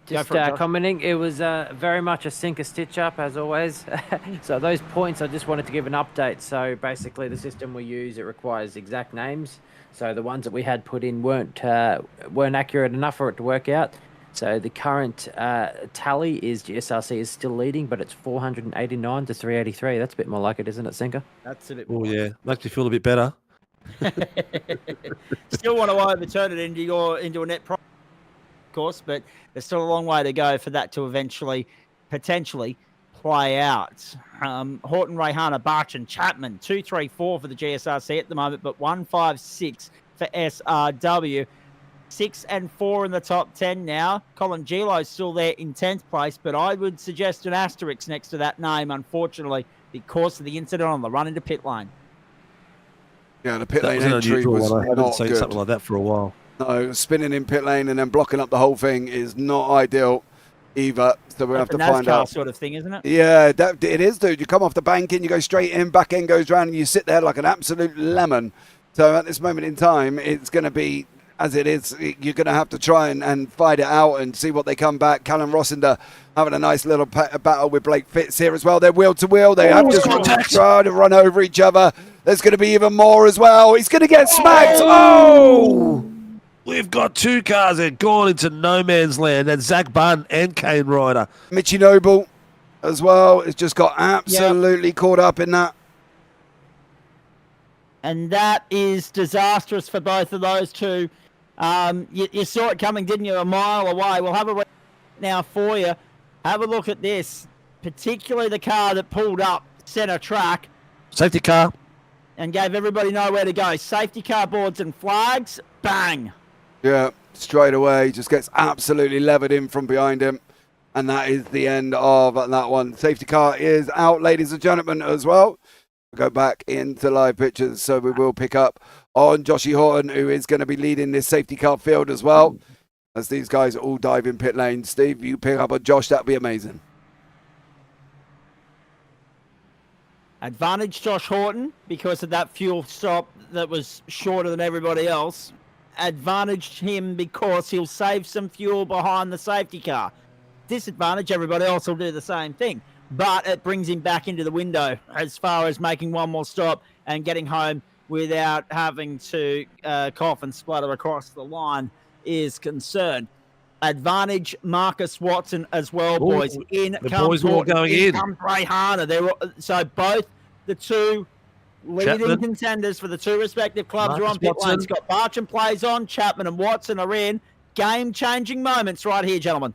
just commenting, it was very much a sink or stitch up as always. So those points, I just wanted to give an update. So basically, the system we use, it requires exact names. So the ones that we had put in weren't accurate enough for it to work out. So the current tally is GSRC is still leading, but it's 489 to 383. That's a bit more like it, isn't it, Sinka? That's a bit Oh, more. yeah. Makes me feel a bit better. Still want to overturn it into a net profit, of course, but there's still a long way to go for that to eventually, potentially, play out. Horton, Rayhana, Barchin, Chapman, 2-3-4 for the GSRC at the moment, but 1-5-6 for SRW. 6 and 4 in the top 10 now. Colin Gilo's still there in 10th place, but I would suggest an asterisk next to that name, unfortunately, because of the incident on the run into pit lane. Yeah, the pit lane entry was I haven't not seen good. something like that for a while. No, spinning in pit lane and then blocking up the whole thing is not ideal either. So we'll have to find out. sort of thing, isn't it? Yeah, it is, dude. You come off the banking, you go straight in, back end goes round, and you sit there like an absolute lemon. So at this moment in time, it's going to be as it is. You're going to have to try and fight it out and see what they come back. Callum Rossender having a nice little battle with Blake Fitz here as well. They're wheel to wheel. They have just tried to run over each other. There's going to be even more as well. He's going to get smacked. Oh! We've got 2 cars that have gone into no man's land, and Zach Bunn and Kane Ryder. Mitchie Noble as well has just got absolutely caught up in that. And that is disastrous for both of those two. You saw it coming, didn't you, a mile away? We'll have a now for you. Have a look at this, particularly the car that pulled up centre track. Safety car. And gave everybody nowhere to go. Safety car boards and flags, bang. Yeah, straight away, just gets absolutely levered in from behind him. And that is the end of that one. Safety car is out, ladies and gentlemen, as well. We'll go back into live pictures, so we will pick up on Joshy Horton, who is going to be leading this safety car field as well. As these guys all dive in pit lane. Steve, you pick up on Josh, that'd be amazing. Advantage Josh Horton because of that fuel stop that was shorter than everybody else. Advantaged him because he'll save some fuel behind the safety car. Disadvantage, everybody else will do the same thing. But it brings him back into the window as far as making one more stop and getting home without having to cough and splutter across the line is concerned. Advantage Marcus Watson as well, boys. The boys are all going in. Comes Rayhana. So both the two leading Chapman. contenders for the two respective clubs Marcus are on pit Watson. lane. Scott Barchin plays on. Chapman and Watson are in. Game-changing moments right here, gentlemen.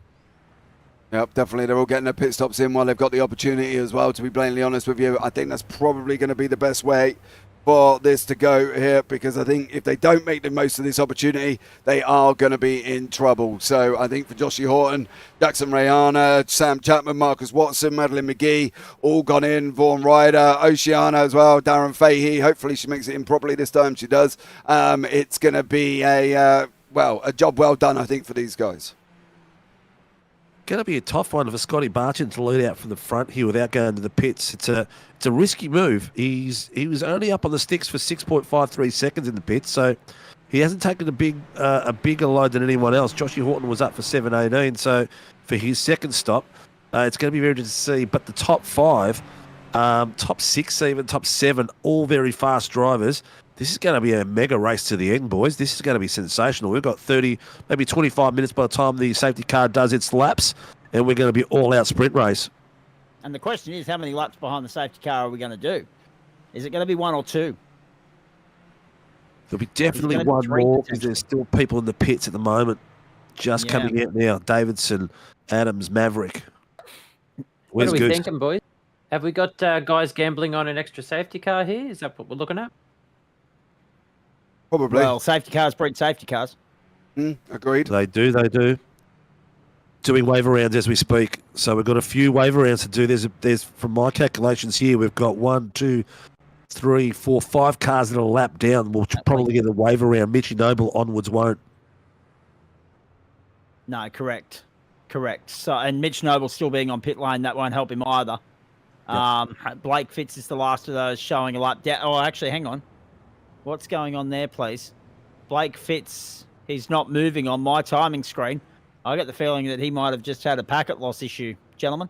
Yep, definitely. They're all getting their pit stops in while they've got the opportunity as well, to be blatantly honest with you. I think that's probably going to be the best way for this to go here, because I think if they don't make the most of this opportunity, they are going to be in trouble. So I think for Joshy Horton, Jackson Rayana, Sam Chapman, Marcus Watson, Madeline McGee, all gone in. Vaughan Ryder, Oceana as well, Darren Fahey. Hopefully she makes it in properly this time. She does. It's going to be a job well done, I think, for these guys. Going to be a tough one for Scotty Barchin to lead out from the front here without going to the pits. It's a risky move. He was only up on the sticks for 6.53 seconds in the pits, so he hasn't taken a bigger load than anyone else. Joshy Horton was up for 7.18, so for his second stop, it's going to be very interesting to see. But the top 5, top 6, even top 7, all very fast drivers. This is going to be a mega race to the end, boys. This is going to be sensational. We've got 30, maybe 25 minutes by the time the safety car does its laps, and we're going to be all-out sprint race. And the question is, how many laps behind the safety car are we going to do? Is it going to be 1 or 2? There'll be definitely one more, because there's still people in the pits at the moment. Just coming out now. Davidson, Adams, Maverick. What are we thinking, boys? Have we got guys gambling on an extra safety car here? Is that what we're looking at? Probably. Well, safety cars breed safety cars. Agreed. They do. Doing waiver rounds as we speak. So we've got a few waiver rounds to do. There's from my calculations here, we've got 1, 2, 3, 4, 5 cars that are lap down. We'll probably get a waiver round. Mitchy Noble onwards won't. No, correct. So, and Mitch Noble still being on pit lane, that won't help him either. Yep. Blake Fitz is the last of those showing a lap down. Oh, actually, hang on. What's going on there, please? Blake Fitz, he's not moving on my timing screen. I get the feeling that he might have just had a packet loss issue, gentlemen.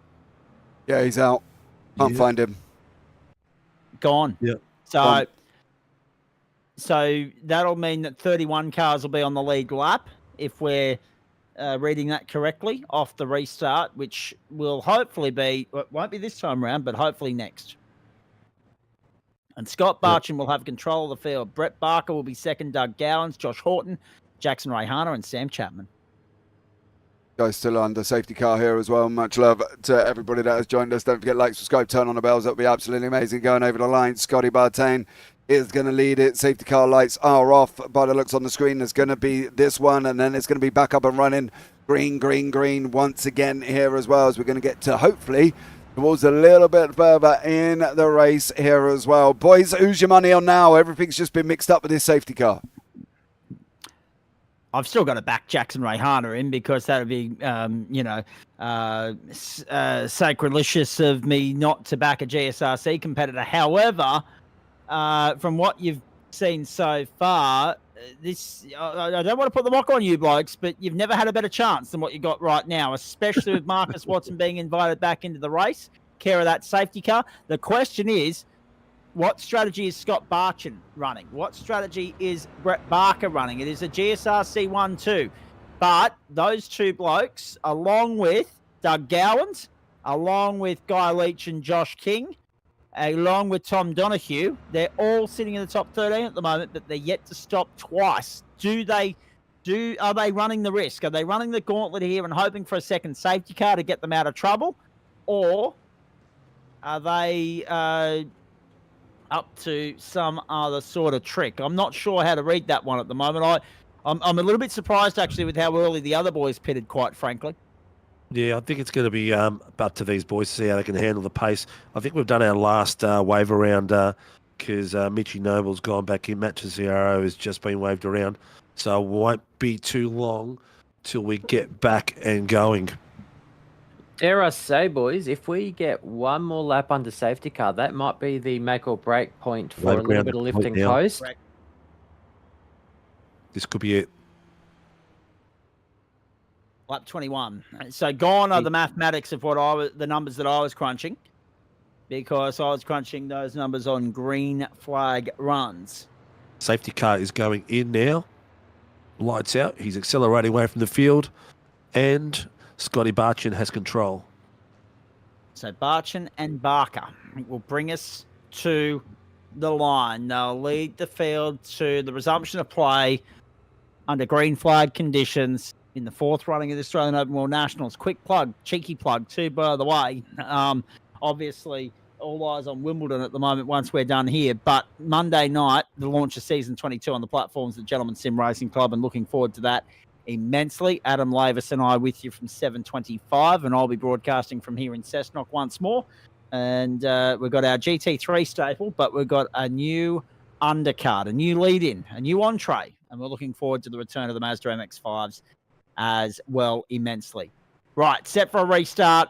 Yeah, he's out. Can't find him. Gone. Yeah. So that'll mean that 31 cars will be on the lead lap if we're reading that correctly off the restart, which will hopefully be, it won't be this time around, but hopefully next. And Scott Barchin will have control of the field. Brett Barker will be second, Doug Gowans, Josh Horton, Jackson Rayhana, and Sam Chapman. Guys still under safety car here as well. Much love to everybody that has joined us. Don't forget, like, subscribe, turn on the bells. That would be absolutely amazing. Going over the line, Scotty Bartain is going to lead it. Safety car lights are off by the looks on the screen. There's going to be this one, and then it's going to be back up and running. Green once again here as well, as we're going to get to, hopefully, towards a little bit further in the race here as well. Boys, who's your money on now? Everything's just been mixed up with this safety car. I've still got to back Jackson Rayhana in, because that would be, sacrilegious of me not to back a GSRC competitor. However, from what you've seen so far, I don't want to put the mock on you blokes, but you've never had a better chance than what you got right now, especially with Marcus Watson being invited back into the race, care of that safety car. The question is, what strategy is Scott Barchin running? What strategy is Brett Barker running? It is a GSRC 1-2. But those two blokes, along with Doug Gowans, along with Guy Leach and Josh King, along with Tom Donahue, they're all sitting in the top 13 at the moment, but they're yet to stop twice. Are they running the risk? Are they running the gauntlet here and hoping for a second safety car to get them out of trouble? Or are they up to some other sort of trick? I'm not sure how to read that one at the moment. I'm a little bit surprised, actually, with how early the other boys pitted, quite frankly. Yeah, I think it's going to be up to these boys to see how they can handle the pace. I think we've done our last wave around because Mitchy Noble's gone back in. Matt Tizziaro has just been waved around. So it won't be too long till we get back and going. Dare I say, boys, if we get one more lap under safety car, that might be the make or break point for a little bit of lifting coast. This could be it. Lap 21. So gone are the mathematics of the numbers that I was crunching, because I was crunching those numbers on green flag runs. Safety car is going in now. Lights out. He's accelerating away from the field, and Scotty Barchin has control. So Barchin and Barker will bring us to the line. They'll lead the field to the resumption of play under green flag conditions in the fourth running of the Australian Open World Nationals. Quick plug, cheeky plug too, by the way. Obviously, all eyes on Wimbledon at the moment once we're done here. But Monday night, the launch of Season 22 on the platforms of the Gentleman Sim Racing Club, and looking forward to that immensely. Adam Lavis and I with you from 7:25, and I'll be broadcasting from here in Cessnock once more. And we've got our GT3 staple, but we've got a new undercard, a new lead-in, a new entree, and we're looking forward to the return of the Mazda MX-5s as well immensely. Right, set for a restart.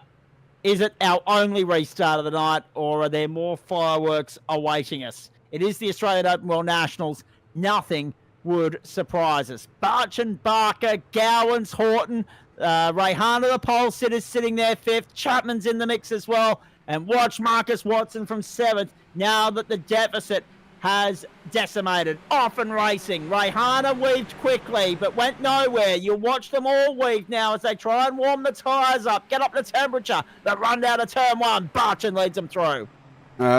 Is it our only restart of the night, or are there more fireworks awaiting us? It is the Australian Open World Nationals. Nothing would surprise us. Barchin, Barker, Gowans, Horton, Rayhana, the pole sitters sitting there 5th. Chapman's in the mix as well. And watch Marcus Watson from 7th now that the deficit has decimated. Off and racing. Rayhana weaved quickly, but went nowhere. You'll watch them all weave now as they try and warm the tyres up, get up to temperature. The run down to turn 1. Barchin leads them through.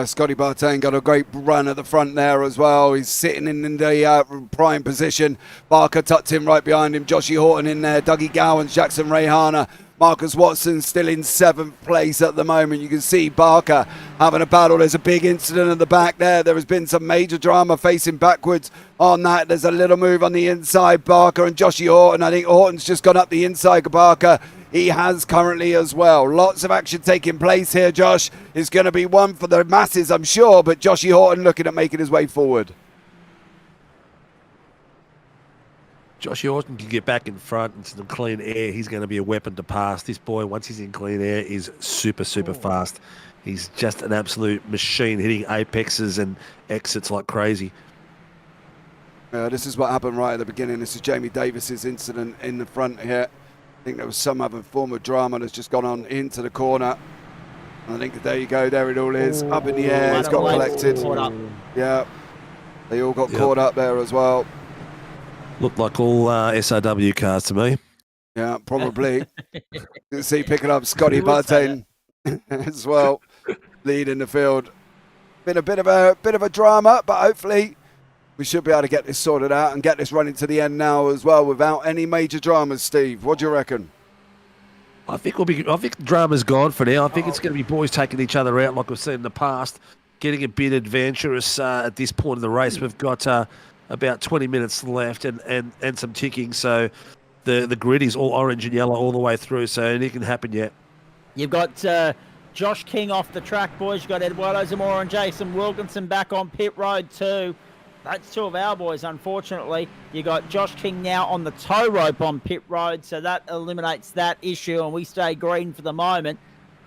Scotty Bartain got a great run at the front there as well. He's sitting in the prime position. Barker tucked in right behind him. Joshy Horton in there. Dougie Gowans, Jackson Rayhana. Marcus Watson still in 7th place at the moment. You can see Barker having a battle. There's a big incident at the back there. There has been some major drama facing backwards on that. There's a little move on the inside. Barker and Joshy Horton. I think Horton's just gone up the inside of Barker. He has currently as well. Lots of action taking place here, Josh. It's going to be one for the masses, I'm sure, but Joshy Horton looking at making his way forward. Josh Horton can get back in front into some clean air. He's going to be a weapon to pass. This boy, once he's in clean air, is super fast. He's just an absolute machine, hitting apexes and exits like crazy. This is what happened right at the beginning. This is Jamie Davis's incident in the front here. I think there was some other form of drama that's just gone on into the corner. And I think there you go, there it all is. Up in the air, it's got collected. Yeah, they all got caught up there as well. Looked like all SRW cars to me. Yeah, probably. You can see picking up Scotty Bartain as well, leading the field. Been a bit of a drama, but hopefully we should be able to get this sorted out and get this running to the end now as well without any major dramas. Steve, what do you reckon? I think the drama's gone for now. I think it's going to be boys taking each other out like we've seen in the past, getting a bit adventurous at this point of the race. We've got about 20 minutes left and some ticking, so the grid is all orange and yellow all the way through, so anything can happen yet. You've got Josh King off the track, boys. You've got Eduardo Zamora and Jason Wilkinson back on pit road too. That's 2 of our boys, unfortunately. You got Josh King now on the tow rope on pit road, so that eliminates that issue, and we stay green for the moment.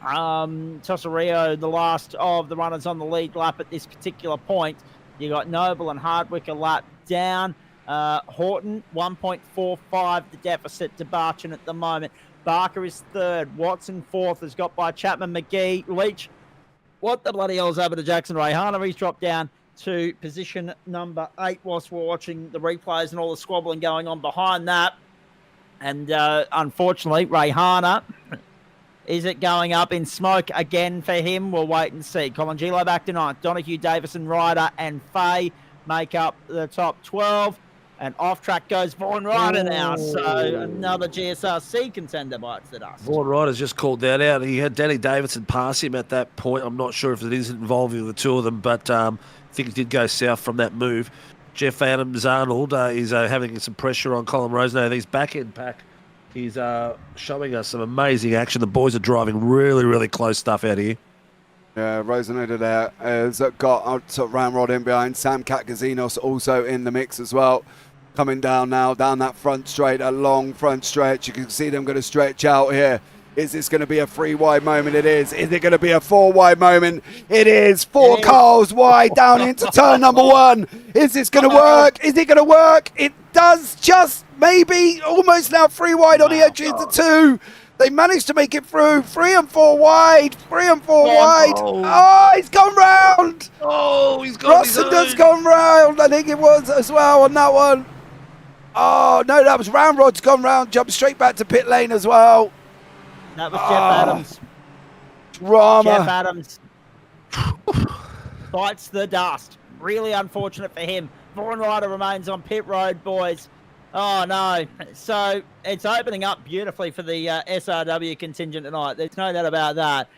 Tosserio, the last of the runners on the lead lap at this particular point. You got Noble and Hardwick a lap down. Horton, 1.45 the deficit to Barchin at the moment. Barker is 3rd. Watson 4th is got by Chapman, McGee, Leach. What the bloody hell's over to Jackson Rayhana? He's dropped down to position number 8 whilst we're watching the replays and all the squabbling going on behind that. And unfortunately, Rayhana, is it going up in smoke again for him? We'll wait and see. Colin Gilo back to 9th. Donahue, Davison, Ryder and Fay make up the top 12. And off track goes Vaughan Ryder now. So another GSRC contender bites the dust. Vaughan Ryder's just called that out. He had Danny Davidson pass him at that point. I'm not sure if it is involving the two of them, but things did go south from that move. Jeff Adams-Arnold is having some pressure on Colin Rosenau. His back-end pack is showing us some amazing action. The boys are driving really close stuff out here. Yeah, Rosenau there has got Ramrod in behind. Sam Katkazinos also in the mix as well. Coming down now, down that front straight, a long front stretch. You can see them going to stretch out here. Is this going to be a 3-wide moment? It is. Is it going to be a 4-wide moment? It is. 4 cars wide down into turn number 1. Is this going to work? Is it going to work? It does just maybe almost now 3 wide on the edge into 2. They managed to make it through. 3 and 4 wide. 3 and 4 wide. Oh, he's gone round. Oh, he's gone. Rossiter's gone round. I think it was as well on that one. Oh, no, that was Ramrod's gone round. Jumped straight back to pit lane as well. That was Jeff Adams. Drama. Jeff Adams bites the dust. Really unfortunate for him. Vaughan Ryder remains on pit road, boys. Oh, no. So it's opening up beautifully for the SRW contingent tonight. There's no doubt about that.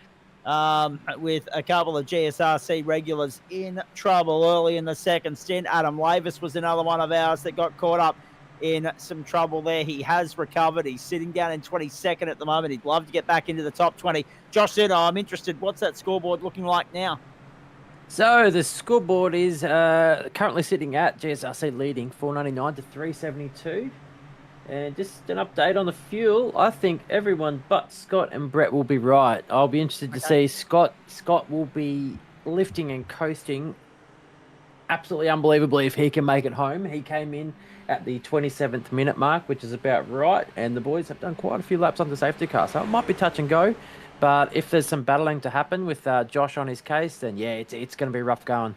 with a couple of GSRC regulars in trouble early in the second stint. Adam Lavis was another one of ours that got caught up in some trouble there. He has recovered. He's sitting down in 22nd at the moment. He'd love to get back into the top 20. Josh Zuino, I'm interested. What's that scoreboard looking like now? So the scoreboard is currently sitting at GSRC leading 499 to 372. And just an update on the fuel. I think everyone but Scott and Brett will be right. I'll be interested to see Scott. Scott will be lifting and coasting absolutely unbelievably if he can make it home. He came in at the 27th minute mark, which is about right. And the boys have done quite a few laps on the safety car. So it might be touch and go. But if there's some battling to happen with Josh on his case, then yeah, it's going to be rough going.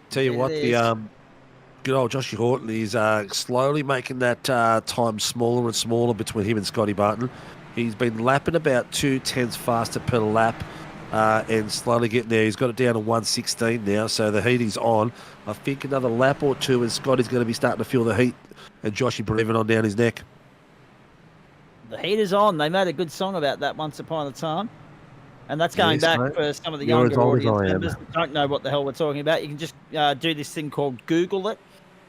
Tell you what, the good old Joshy Horton is slowly making that time smaller and smaller between him and Scotty Barton. He's been lapping about 2/10 faster per lap and slowly getting there. He's got it down to 1:16 now, so the heat is on. I think another lap or two and Scotty's going to be starting to feel the heat and Joshy breathing on down his neck. The heat is on. They made a good song about that once upon a time. And that's going back for some of the younger audience members that don't know what the hell we're talking about. You can just do this thing called Google it.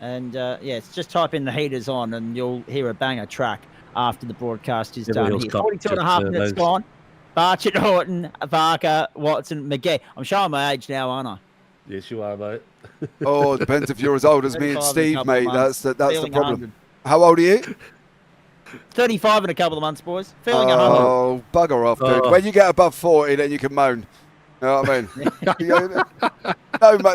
And, it's just type in the heaters on and you'll hear a banger track after the broadcast is done here. 42 and a half minutes gone. Barchett, Horton, Varka, Watson, McGee. I'm showing my age now, aren't I? Yes, you are, mate. Oh, it depends if you're as old as me and Steve, mate. That's the problem. 100. How old are you? 35 in a couple of months, boys. Feeling 100. Oh, bugger off, dude. When you get above 40, then you can moan. You know what I mean?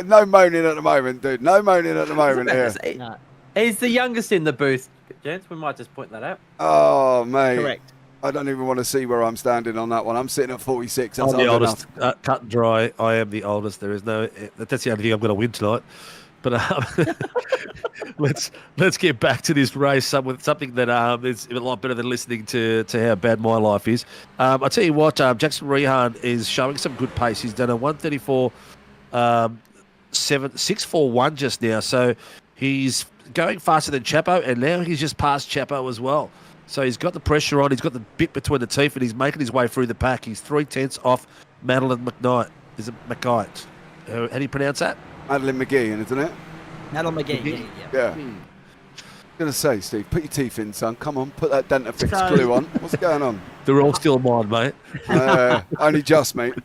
No moaning at the moment, dude. No moaning at the moment here. No. He's the youngest in the booth, gents. We might just point that out. Oh, mate. Correct. I don't even want to see where I'm standing on that one. I'm sitting at 46. That's I'm the oldest. Cut and dry. I am the oldest. There is no. That's the only thing I'm going to win tonight. But let's get back to this race with something that is a lot better than listening to how bad my life is. I'll tell you what, Jackson Rehan is showing some good pace. He's done a 134 641 just now. So he's going faster than Chapo, and now he's just passed Chapo as well. So he's got the pressure on. He's got the bit between the teeth, and he's making his way through the pack. He's 3/10 off Madeline McKnight. Is it McKnight? How do you pronounce that? Madeline McGee, isn't it? Madeline McGee. Yeah. Going to say, Steve, put your teeth in, son. Come on, put that Dentafix glue on. What's going on? They're all still mine, mate. Only just, mate.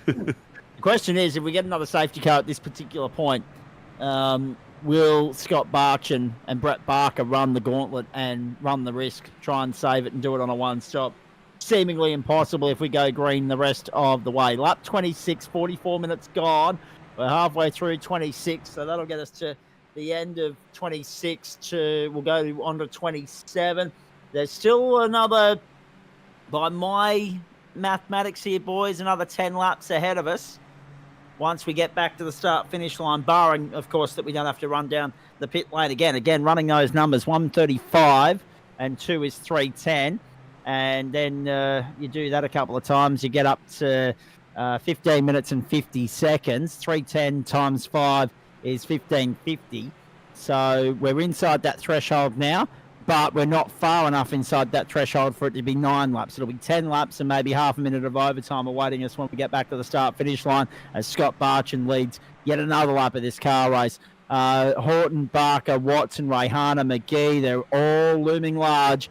The question is, if we get another safety car at this particular point, will Scott Barchin and Brett Barker run the gauntlet and run the risk, try and save it and do it on a one-stop? Seemingly impossible if we go green the rest of the way. Lap 26, 44 minutes gone. We're halfway through 26, so that'll get us to the end of 26. We'll go on to 27. There's still another, by my mathematics here, boys, another 10 laps ahead of us. Once we get back to the start-finish line, barring, of course, that we don't have to run down the pit lane again. Again, running those numbers, 135 and 2 is 310. And then you do that a couple of times, you get up to 15 minutes and 50 seconds. 310 times 5 is 1550. So we're inside that threshold now, but we're not far enough inside that threshold for it to be 9 laps. It'll be 10 laps and maybe half a minute of overtime awaiting us when we get back to the start-finish line as Scott Barchin leads yet another lap of this car race. Horton, Barker, Watson, Rayhana, McGee, they're all looming large.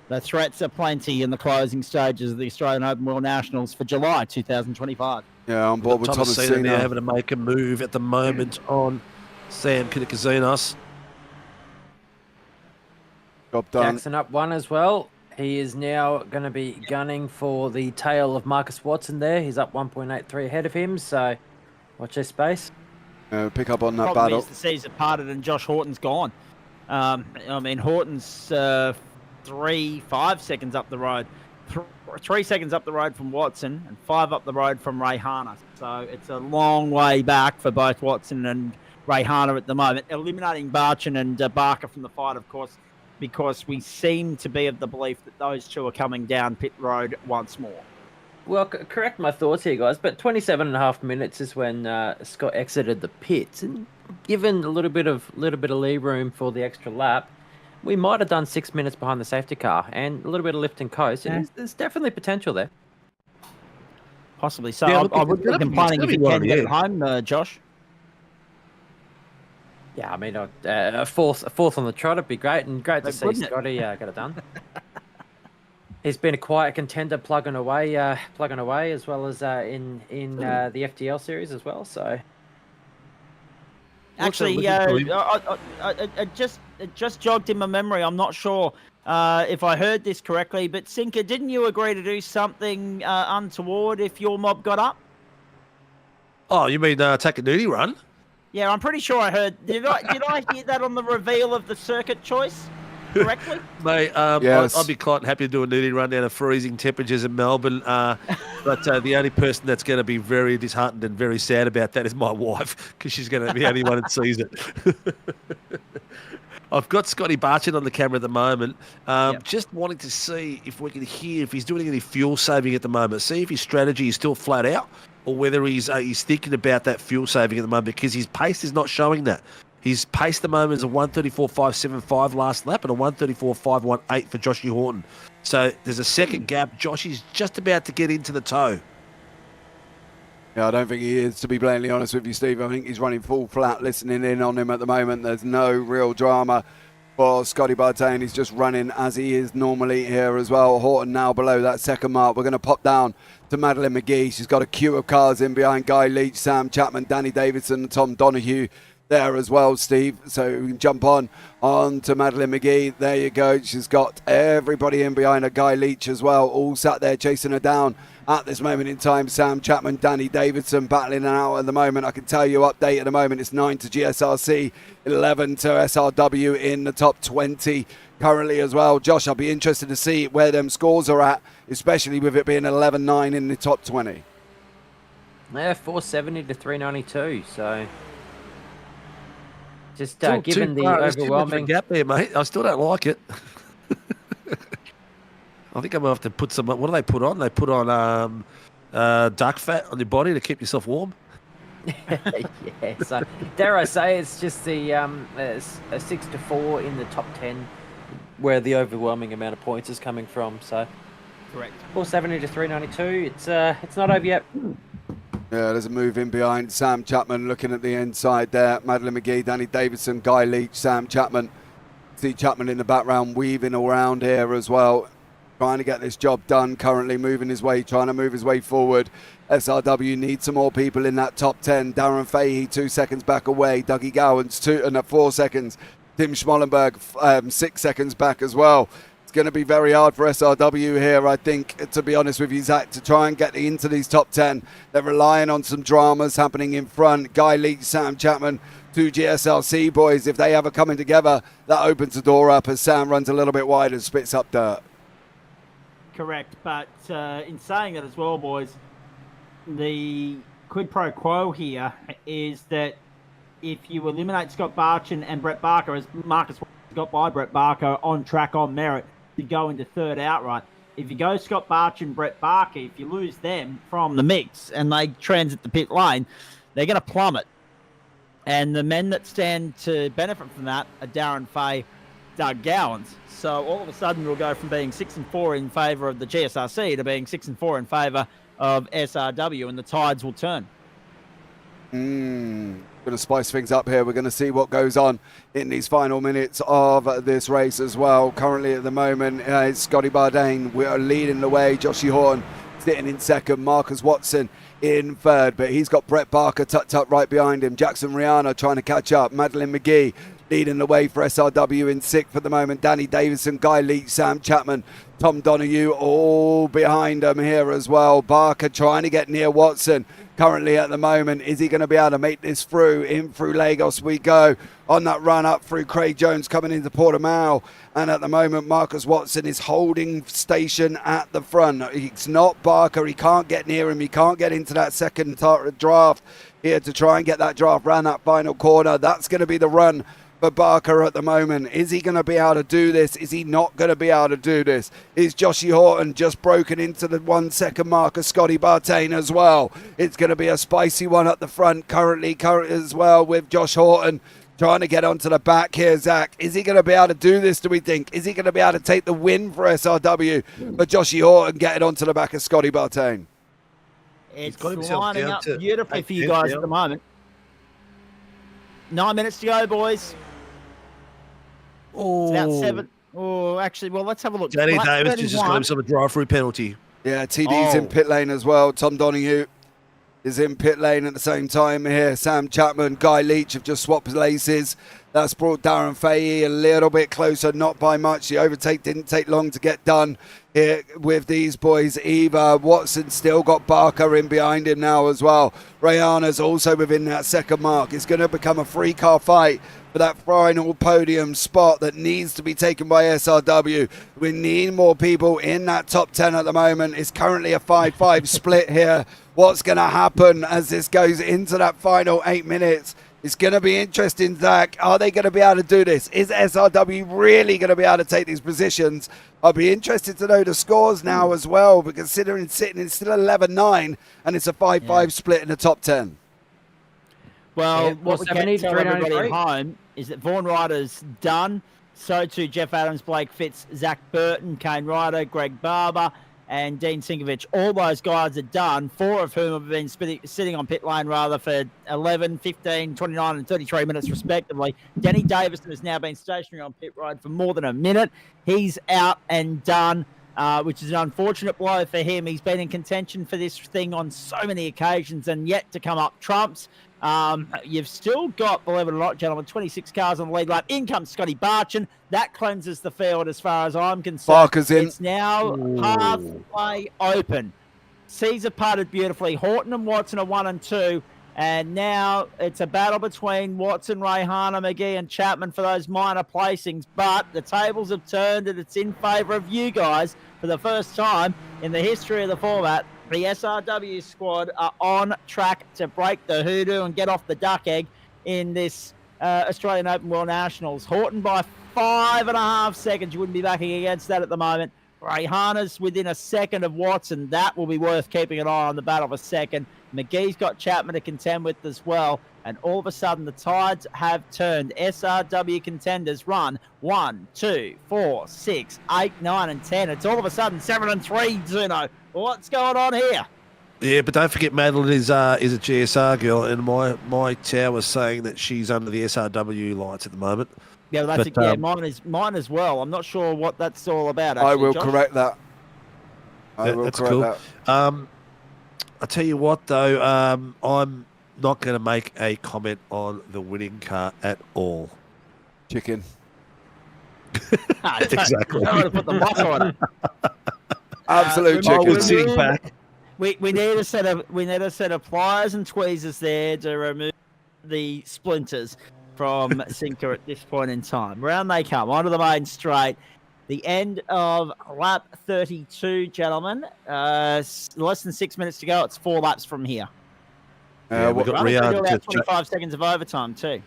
The threats are plenty in the closing stages of the Australian Open World Nationals for July 2025. Yeah, on board with Thomasina. Now having to make a move at the moment on Sam Kinakazinos. Job done. Jackson up 1 as well. He is now going to be gunning for the tail of Marcus Watson there. He's up 1.83 ahead of him, so watch this space. Pick up on that Problem battle. is the seas are parted and Josh Horton's gone. I mean, Horton's 5 seconds up the road. 3 seconds up the road from Watson and 5 up the road from Rayhana. So it's a long way back for both Watson and Rayhana at the moment. Eliminating Barchin and Barker from the fight, of course, because we seem to be of the belief that those two are coming down pit road once more. Well, correct my thoughts here, guys, but 27 and a half minutes is when Scott exited the pits. And given a little bit of lee room for the extra lap, we might have done 6 minutes behind the safety car and a little bit of lift and coast. Yeah. There's definitely potential there. possibly. So Yeah, I look, wouldn't be it's complaining gonna if be you one can of get the it home, Josh. Yeah, I mean, a fourth on the trot would be great, and great to see Wouldn't it? Scotty get it done. He's been a quiet contender, plugging away, as well as in the FTL series as well. So Actually, it just jogged in my memory. I'm not sure if I heard this correctly, but Sinka, didn't you agree to do something untoward if your mob got up? Oh, you mean take a nudie run? Yeah, I'm pretty sure I heard. Did I hear that on the reveal of the circuit choice correctly? Mate, Yes. I'd be quite happy to do a nudie run down to freezing temperatures in Melbourne. But the only person that's going to be very disheartened and very sad about that is my wife, because she's going to be the only one that sees it. I've got Scotty Barchin on the camera at the moment. Just wanting to see if we can hear if he's doing any fuel saving at the moment. See if his strategy is still flat out, or whether he's thinking about that fuel saving at the moment, because his pace is not showing that. His pace at the moment is a 1:34.575 last lap and a 1:34.518 for Joshy Horton. So there's a second gap. Joshy's just about to get into the toe. Yeah, I don't think he is, to be blatantly honest with you, Steve. I think he's running full flat, listening in on him at the moment. There's no real drama for Scotty Bartain. He's just running as he is normally here as well. Horton now below that second mark. We're going to pop down to Madeline McGee. She's got a queue of cars in behind Guy Leach, Sam Chapman, Danny Davidson, and Tom Donoghue there as well, Steve. So we can jump on to Madeline McGee. There you go. She's got everybody in behind her. Guy Leach as well, all sat there chasing her down at this moment in time. Sam Chapman, Danny Davidson battling it out at the moment. I can tell you, update at the moment, it's 9 to GSRC, 11 to SRW in the top 20 currently as well. Josh, I'll be interested to see where them scores are at, especially with it being 11-9 in the top 20. Yeah, 470 to 392. So just Still given too the far. There's too much of a overwhelming gap there, mate. I still don't like it. I think I'm going to have to put some... What do they put on? They put on duck fat on your body to keep yourself warm. yeah, so dare I say it's just the a 6 to 4 in the top 10 where the overwhelming amount of points is coming from. So Correct. 470 to 392. It's not over yet. Yeah, there's a move in behind. Sam Chapman looking at the inside there. Madeline McGee, Danny Davidson, Guy Leach, Sam Chapman. See Chapman in the background weaving around here as well. Trying to get this job done currently, trying to move his way forward. SRW needs some more people in that top 10. Darren Fahey, 2 seconds back away. Dougie Gowans, 4 seconds. Tim Schmollenberg, 6 seconds back as well. It's going to be very hard for SRW here, I think, to be honest with you, Zach, to try and get into these top 10. They're relying on some dramas happening in front. Guy Leach, Sam Chapman, 2 GSRC boys. If they have a coming together, that opens the door up as Sam runs a little bit wide and spits up dirt. Correct, but in saying that as well, boys, the quid pro quo here is that if you eliminate Scott Barchin and Brett Barker, as Marcus got by Brett Barker on track on merit to go into third outright, if you go Scott Barchin, Brett Barker, if you lose them from the mix and they transit the pit lane, they're going to plummet. And the men that stand to benefit from that are Darren Fay, Doug Gowans. So all of a sudden we'll go from being 6-4 in favour of the GSRC to being 6-4 in favour of SRW, and the tides will turn. Going to spice things up here. We're going to see what goes on in these final minutes of this race as well. Currently at the moment, it's Scotty Bardain. We are leading the way. Joshy Horton sitting in second. Marcus Watson in third, but he's got Brett Barker tucked up right behind him. Jackson Rihanna trying to catch up. Madeline McGee leading the way for SRW in sixth at the moment. Danny Davidson, Guy Leach, Sam Chapman, Tom Donoghue all behind him here as well. Barker trying to get near Watson currently at the moment. Is he going to be able to make this through? In through Lagos we go on that run up through Craig Jones coming into Portimao. And at the moment, Marcus Watson is holding station at the front. It's not Barker. He can't get near him. He can't get into that second draft here to try and get that draft round that final corner. That's going to be the run for Barker at the moment. Is he going to be able to do this? Is he not going to be able to do this? Is Joshy Horton just broken into the 1 second mark of Scotty Bartain as well? It's going to be a spicy one at the front currently as well with Josh Horton trying to get onto the back here, Zach. Is he going to be able to do this, do we think? Is he going to be able to take the win for SRW? But Joshy Horton getting onto the back of Scotty Bartain. It's got himself lining down up to beautifully for you 8 guys now. at the moment. 9 minutes to go, boys. It's about 7. Oh, actually, well, let's have a look. Danny Lap Davis just got 31. himself a drive-through penalty. Yeah, TD's in Oh. pit lane as well. Tom Donahue is in pit lane at the same time here. Sam Chapman, Guy Leach have just swapped places. That's brought Darren Fahey a little bit closer, not by much. The overtake didn't take long to get done here with these boys either. Watson still got Barker in behind him now as well. Rayana's also within that second mark. It's going to become a three-car fight for that final podium spot that needs to be taken by SRW. We need more people in that top 10 at the moment. It's currently a 5-5 split here. What's going to happen as this goes into that final 8 minutes? It's going to be interesting, Zach. Are they going to be able to do this? Is SRW really going to be able to take these positions? I'll be interested to know the scores now as well, but considering sitting in still 11-9 and it's a 5-5 split in the top 10. Well, Yeah, what we can 470, tell everybody at 393. home is that Vaughan Ryder's done. So too Jeff Adams, Blake Fitz, Zach Burton, Kane Ryder, Greg Barber, and Dean Sinkovich. All those guys are done, 4 of whom have been sitting on pit lane rather for 11, 15, 29 and 33 minutes respectively. Danny Davison has now been stationary on pit road for more than a minute. He's out and done, which is an unfortunate blow for him. He's been in contention for this thing on so many occasions and yet to come up trumps. You've still got, believe it or not, gentlemen, 26 cars on the lead lap. In comes Scotty Barchin. That cleanses the field as far as I'm concerned. Barker's in. It's now halfway open. Caesar putted beautifully. Horton and Watson are 1 and 2. And now it's a battle between Watson, Rayhana, McGee and Chapman for those minor placings. But the tables have turned and it's in favour of you guys for the first time in the history of the format. The SRW squad are on track to break the hoodoo and get off the duck egg in this Australian Open World Nationals. Horton by 5.5 seconds. You wouldn't be backing against that at the moment. Rayhana's within a second of Watson. That will be worth keeping an eye on, the battle for second. McGee's got Chapman to contend with as well. And all of a sudden, the tides have turned. SRW contenders run 1, 2, 4, 6, 8, 9, and 10. It's all of a sudden 7 and 3, Zuino. What's going on here? Yeah, but don't forget Madeline is a GSR girl, and my tower's saying that she's under the SRW lights at the moment. Yeah, well, that's But, mine as well. I'm not sure what that's all about. Actually, I will Josh. correct that. That's cool. that. I tell you what, though, I'm not going to make a comment on the winning car at all. Chicken. Exactly. I want to put the motto on it. Absolute I chicken. was sitting back. We need a set of pliers and tweezers there to remove the splinters from Sinka at this point in time. Round they come onto the main straight. The end of lap 32, gentlemen. Less than 6 minutes to go. It's 4 laps from here. Yeah, we've got Running through Riyadh about to 25 seconds of overtime too.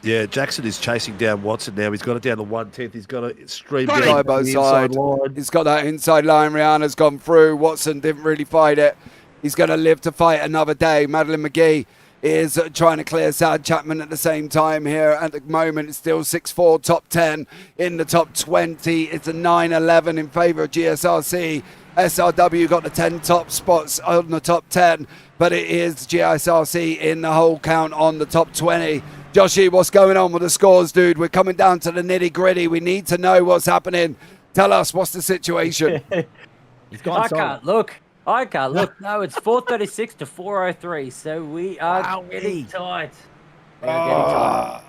Yeah, Jackson is chasing down Watson now. He's got it down to 1/10. He's got it stream Got it. down Side by the inside side. line. He's got that inside line. Rihanna's gone through. Watson didn't really fight it. He's going to live to fight another day. Madeline McGee is trying to clear Sad Chapman at the same time here. At the moment, it's still 6-4, top 10 in the top 20. It's a 9-11 in favour of GSRC. SRW got the 10 top spots on the top 10, but it is GSRC in the whole count on the top 20. Joshy, what's going on with the scores, dude? We're coming down to the nitty gritty. We need to know what's happening. Tell us, what's the situation? He's gone I solid. can't look. No, it's 436 to 403. So we are getting tight. We are getting tight.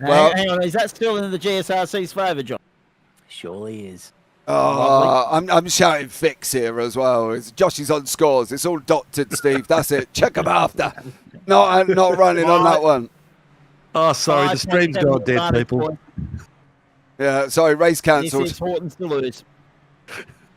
Well- hang on, is that still in the GSRC's favour, John? Surely is. I'm shouting fix here as well. Joshy's on scores. It's all dotted, Steve. That's it. Check them after. Not running on that one. Oh, sorry, the stream's gone dead, people. Yeah, sorry, race This cancelled. is Horton's to lose.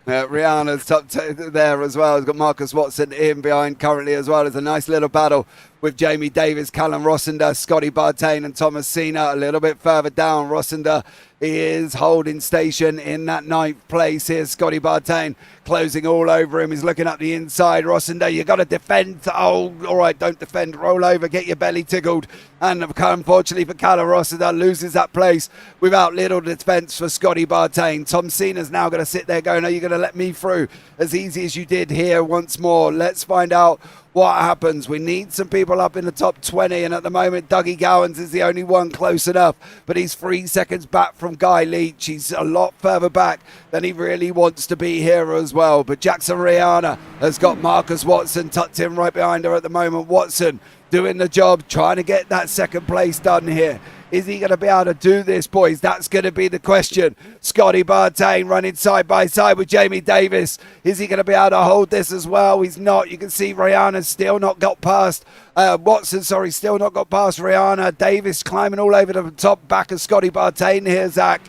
Rihanna's top there as well. He's got Marcus Watson in behind currently as well. There's a nice little battle with Jamie Davis, Callum Rossender, Scotty Bartain and Thomas Cena. A little bit further down, Rossender is holding station in that 9th place here. Scotty Bartain closing all over him. He's looking up the inside. Rossender, you got to defend. Oh, all right, don't defend. Roll over, get your belly tickled. And unfortunately for Callum Rossender, loses that place without little defence for Scotty Bartain. Tom Cena's now going to sit there going, are you going to let me through as easy as you did here once more? Let's find out what happens. We need some people up in the top 20, and at the moment Dougie Gowans is the only one close enough, but he's 3 seconds back from Guy Leach. He's a lot further back than he really wants to be here as well. But Jackson Rihanna has got Marcus Watson tucked in right behind her at the moment. Watson doing the job, trying to get that second place done here. Is he going to be able to do this, boys? That's going to be the question. Scotty Bartain running side by side with Jamie Davis. Is he going to be able to hold this as well? He's not. You can see Rihanna still not got past. Watson, still not got past Rihanna. Davis climbing all over the top back of Scotty Bartain here, Zach.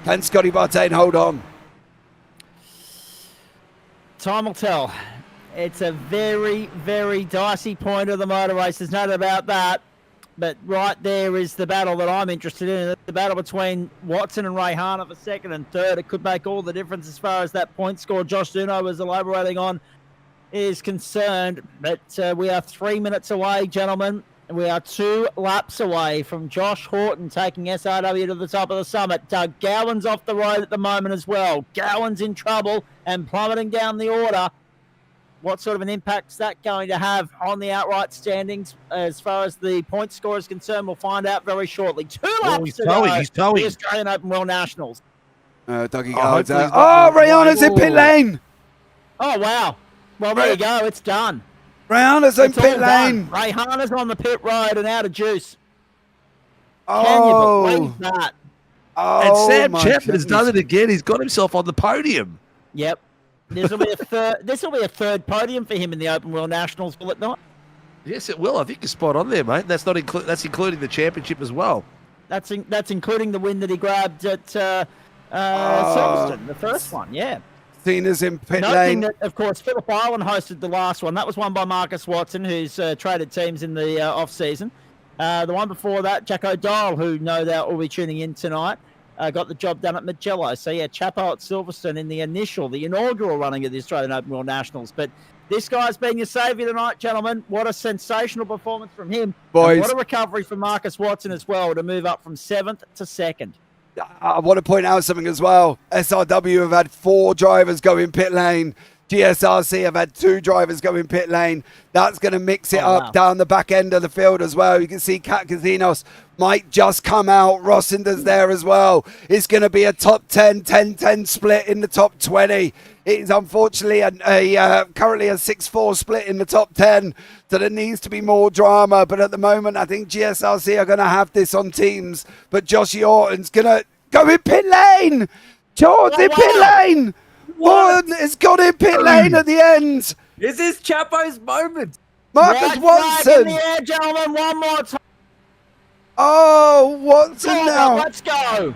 Can Scotty Bartain hold on? Time will tell. It's a very, very dicey point of the motor race. There's no doubt about that. But right there is the battle that I'm interested in. The battle between Watson and Rayhana for second and third. It could make all the difference as far as that point score Josh Zuino was elaborating on is concerned. But we are 3 minutes away, gentlemen. We are 2 laps away from Josh Horton taking SRW to the top of the summit. Doug Gowan's off the road at the moment as well. Gowan's in trouble and plummeting down the order. What sort of an impact is that going to have on the outright standings as far as the point score is concerned? We'll find out very shortly. 2 laps to go. He's towing. The Australian Open World Nationals. Dougie Gowans out. Oh, Rihanna's in pit lane. Oh, wow. Well, there you go. It's done. Rihanna's in It's all pit done. lane. Rayhana's on the pit road and out of juice. Oh. Can you believe that? Oh, And Sam my Chapman has done goodness. it again. He's got himself on the podium. Yep. This will be a third. This will be a third podium for him in the Open World Nationals, will it not? Yes, it will. I think you're spot on there, mate. That's not that's including the championship as well. That's including the win that he grabbed at Silverstone, the first one. Yeah. Cena's in pit Noting lane. that, of course, Phillip Island hosted the last one. That was won by Marcus Watson, who's traded teams in the off-season. The one before that, Jack O'Donnell, who no doubt will be tuning in tonight, got the job done at Magello. So, yeah, Chapo at Silverstone in the inaugural running of the Australian Open World Nationals. But this guy's been your saviour tonight, gentlemen. What a sensational performance from him. Boys. And what a recovery from Marcus Watson as well to move up from 7th to 2nd. I want to point out something as well. SRW have had 4 drivers go in pit lane. GSRC have had 2 drivers go in pit lane. That's going to mix it up down the back end of the field as well. You can see Kat Kazinos might just come out. Rossinder's there as well. It's going to be a top 10, 10-10 split in the top 20. It is unfortunately currently a 6-4 split in the top 10. So there needs to be more drama. But at the moment, I think GSRC are going to have this on teams. But Josh Horton's going to go in pit lane. George in pit lane. Horton has got in pit lane at the end. Is this Chapo's moment? Marcus Right flag in Watson. the air, gentlemen, one more time. Oh, Watson Come on, now. let's go.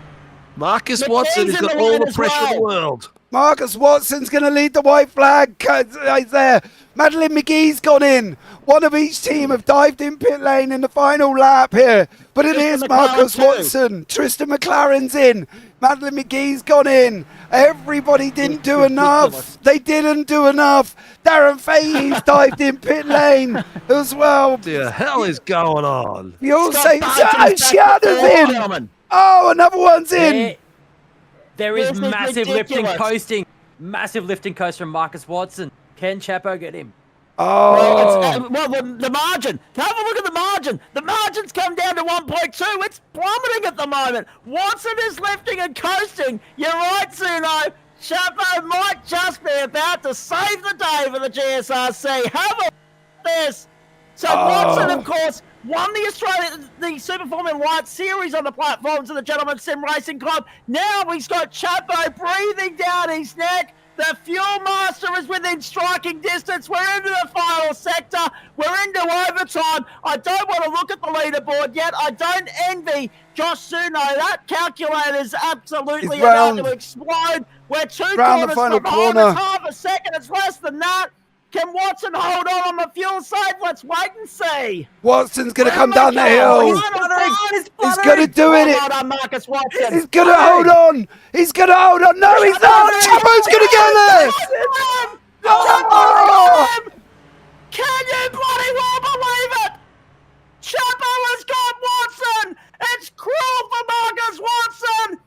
Marcus McKee's Watson has in got the all lead the as pressure in the well. world. Marcus Watson's going to lead the white flag. He's there. Madeline McGee's gone in. One of each team have dived in pit lane in the final lap here. But it Tristan is McLaren Marcus too. Watson. Tristan McLaren's in. Madeline McGee's gone in. Everybody didn't do enough. They didn't do enough. Darren Fahey's dived in pit lane as well. What the hell is going on? You'll Scott say, Barton's oh, back to Shiana's fourth, in. gentlemen. Oh, another one's in. There is This is massive lifting, ridiculous. coasting. Massive lifting coast from Marcus Watson. Can Chapo get him? Oh, Well, the margin. Have a look at the margin. The margin's come down to 1.2. It's plummeting at the moment. Watson is lifting and coasting. You're right, Zuino. Chapo might just be about to save the day for the GSRC. Have a look at this. So Watson, of course, won the Super Formula Light Series on the platforms of the Gentleman's Sim Racing Club. Now he's got Chapo breathing down his neck. The Fuel Master is within striking distance. We're into the final sector. We're into overtime. I don't want to look at the leaderboard yet. I don't envy Josh Zuino. That calculator's absolutely He's about round. to explode. We're 2 Round the corners final from home. corner. It's half a second. It's less than that. Can Watson hold on the fuel side? Let's wait and see. Watson's going to come down the hill. He's going to do it. Well done, Marcus Watson. He's going to hold on. He's going to hold on. No, he's not. Chapo's going to get there. Oh! Can you bloody well believe it? Chapo has got Watson. It's cruel for Marcus Watson.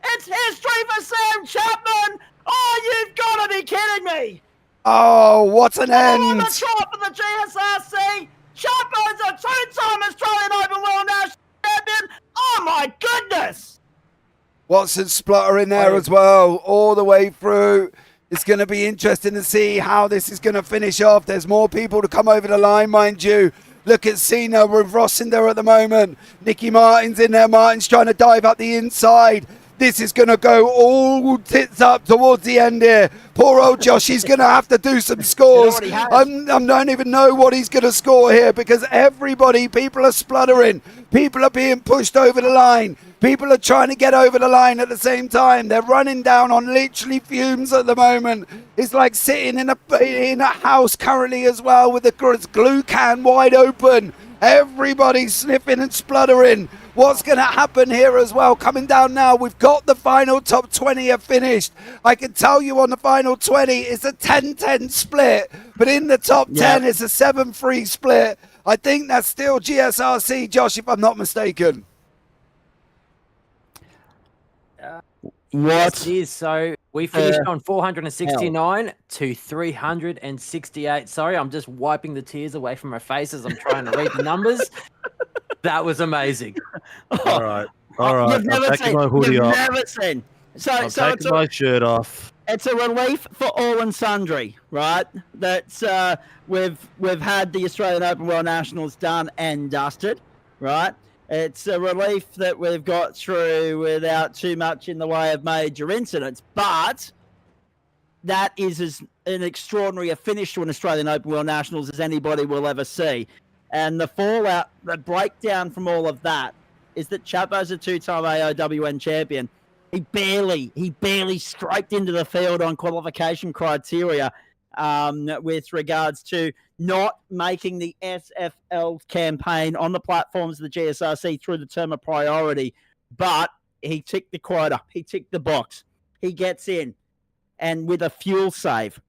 It's history for Sam Chapman. Oh, you've got to be kidding me. Oh, what an On the end. top of the GSRC. Chapo's a two-time Australian Open World National Champion. Oh my goodness! Watson spluttering there as well, all the way through. It's going to be interesting to see how this is going to finish off. There's more people to come over the line, mind you. Look at Cena with Ross in there at the moment. Nicky Martin's in there. Martin's trying to dive up the inside. This is going to go all tits up towards the end here. Poor old Josh, he's going to have to do some scores. I don't even know what he's going to score here because people are spluttering. People are being pushed over the line. People are trying to get over the line at the same time. They're running down on literally fumes at the moment. It's like sitting in a house currently as well with the glue can wide open. Everybody's sniffing and spluttering. What's going to happen here as well? Coming down now, we've got the final top 20 have finished. I can tell you on the final 20, it's a 10-10 split. But in the top 10, it's a 7-3 split. I think that's still GSRC, Josh, if I'm not mistaken. Yes, it is. So we finished on 469 to 368. Sorry, I'm just wiping the tears away from my face as I'm trying to read the numbers. That was amazing. All right. I'm taking my hoodie off. I'm taking my shirt off. It's a relief for all and sundry, right? That's we've had the Australian Open World Nationals done and dusted, right? It's a relief that we've got through without too much in the way of major incidents, but that is as an extraordinary a finish to an Australian Open World Nationals as anybody will ever see. And the fallout, the breakdown from all of that is that Chapo's a two-time AOWN champion. He barely scraped into the field on qualification criteria with regards to not making the SFL campaign on the platforms of the GSRC through the term of priority. But he ticked the quota. He ticked the box. He gets in. And with a fuel save,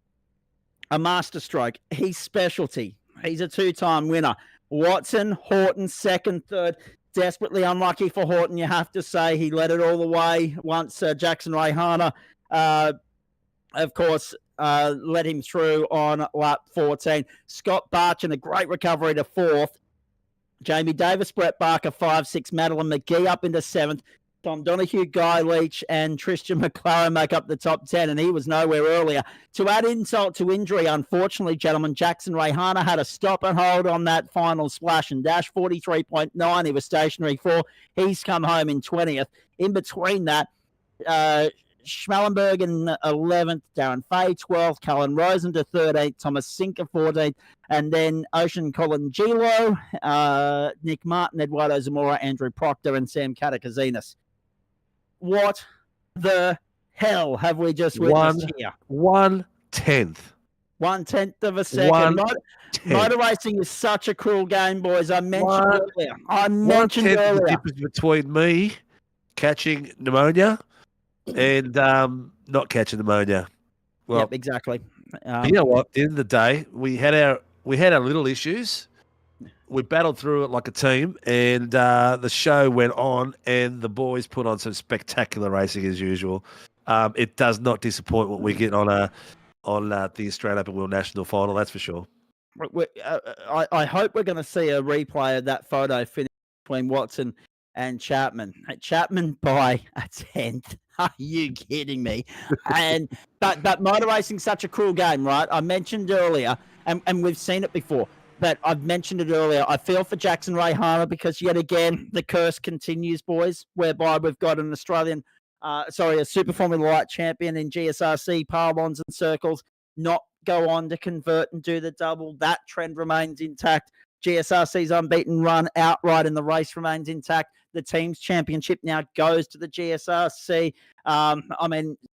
a master stroke, he's specialty. He's a two-time winner. Watson, Horton, second, third. Desperately unlucky for Horton, you have to say. He let it all the way once Jackson Rayhana, of course, let him through on lap 14. Scott Barchin, a great recovery to fourth. Jamie Davis, Brett Barker, 5-6. Madeline McGee up into seventh. Tom Donahue, Guy Leach, and Tristan McLaren make up the top 10, and he was nowhere earlier. To add insult to injury, unfortunately, gentlemen, Jackson Rayhana had a stop and hold on that final splash and dash, 43.9. He was stationary for. He's come home in 20th. In between that, Schmallenberg in 11th, Darren Fay 12th, Cullen Rosen to 13th, Thomas Sinka 14th, and then Ocean Colangelo, Nick Martin, Eduardo Zamora, Andrew Proctor, and Sam Katakazinas. What the hell have we just witnessed here? 1/10. 1/10 of a second. Motor racing is such a cruel game, boys. I mentioned earlier. The difference between me catching pneumonia and not catching pneumonia. Well, yep, exactly. You know what? At the end of the day, we had our little issues. We battled through it like a team, and the show went on, and the boys put on some spectacular racing as usual. It does not disappoint what we get on the Australian Open World National Final, that's for sure. I hope we're going to see a replay of that photo finish between Watson and Chapman. Chapman by a 10th. Are you kidding me? But motor racing's such a cruel game, right? I mentioned earlier, and we've seen it before, but I've mentioned it earlier. I feel for Jackson Rayhana because yet again the curse continues, boys, whereby we've got an a Super Formula Light champion in GSRC, Parlons and Circles, not go on to convert and do the double. That trend remains intact. GSRC's unbeaten run outright in the race remains intact. The team's championship now goes to the GSRC.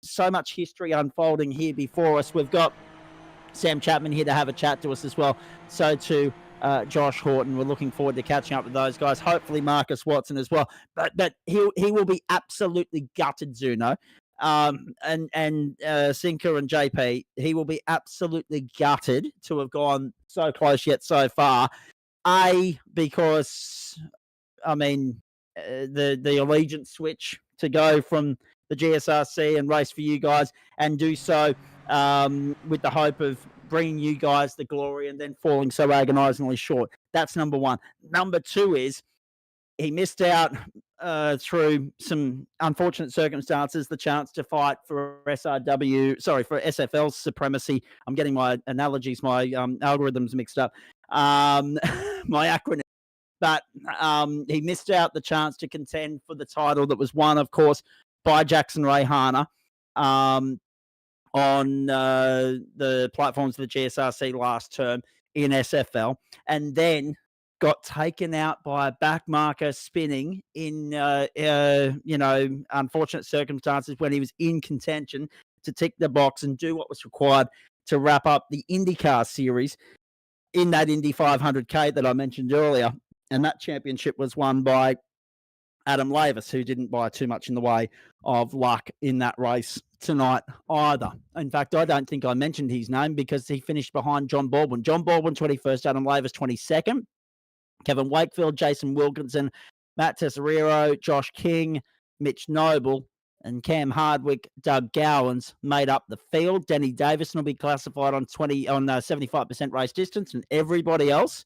So much history unfolding here before us. We've got Sam Chapman here to have a chat to us as well. So too, Josh Horton. We're looking forward to catching up with those guys. Hopefully Marcus Watson as well. But he will be absolutely gutted, Zuino. And Sinka and JP, he will be absolutely gutted to have gone so close yet so far. Because the allegiance switch to go from the GSRC and race for you guys and do so with the hope of bringing you guys the glory and then falling so agonizingly short. That's number one. Number two is he missed out through some unfortunate circumstances, the chance to fight for for SFL's supremacy. I'm getting my analogies, my algorithms mixed up, my acronym. But he missed out the chance to contend for the title that was won, of course, by Jackson Rayhana on the platforms of the GSRC last term in SFL, and then got taken out by a back marker spinning in, unfortunate circumstances when he was in contention to tick the box and do what was required to wrap up the IndyCar series in that Indy 500K that I mentioned earlier. And that championship was won by Adam Lavis, who didn't buy too much in the way of luck in that race tonight either. In fact, I don't think I mentioned his name because he finished behind John Baldwin. John Baldwin 21st, Adam Lavis 22nd. Kevin Wakefield, Jason Wilkinson, Matt Tesoriero, Josh King, Mitch Noble, and Cam Hardwick, Doug Gowans made up the field. Denny Davison will be classified on 75% race distance, and everybody else,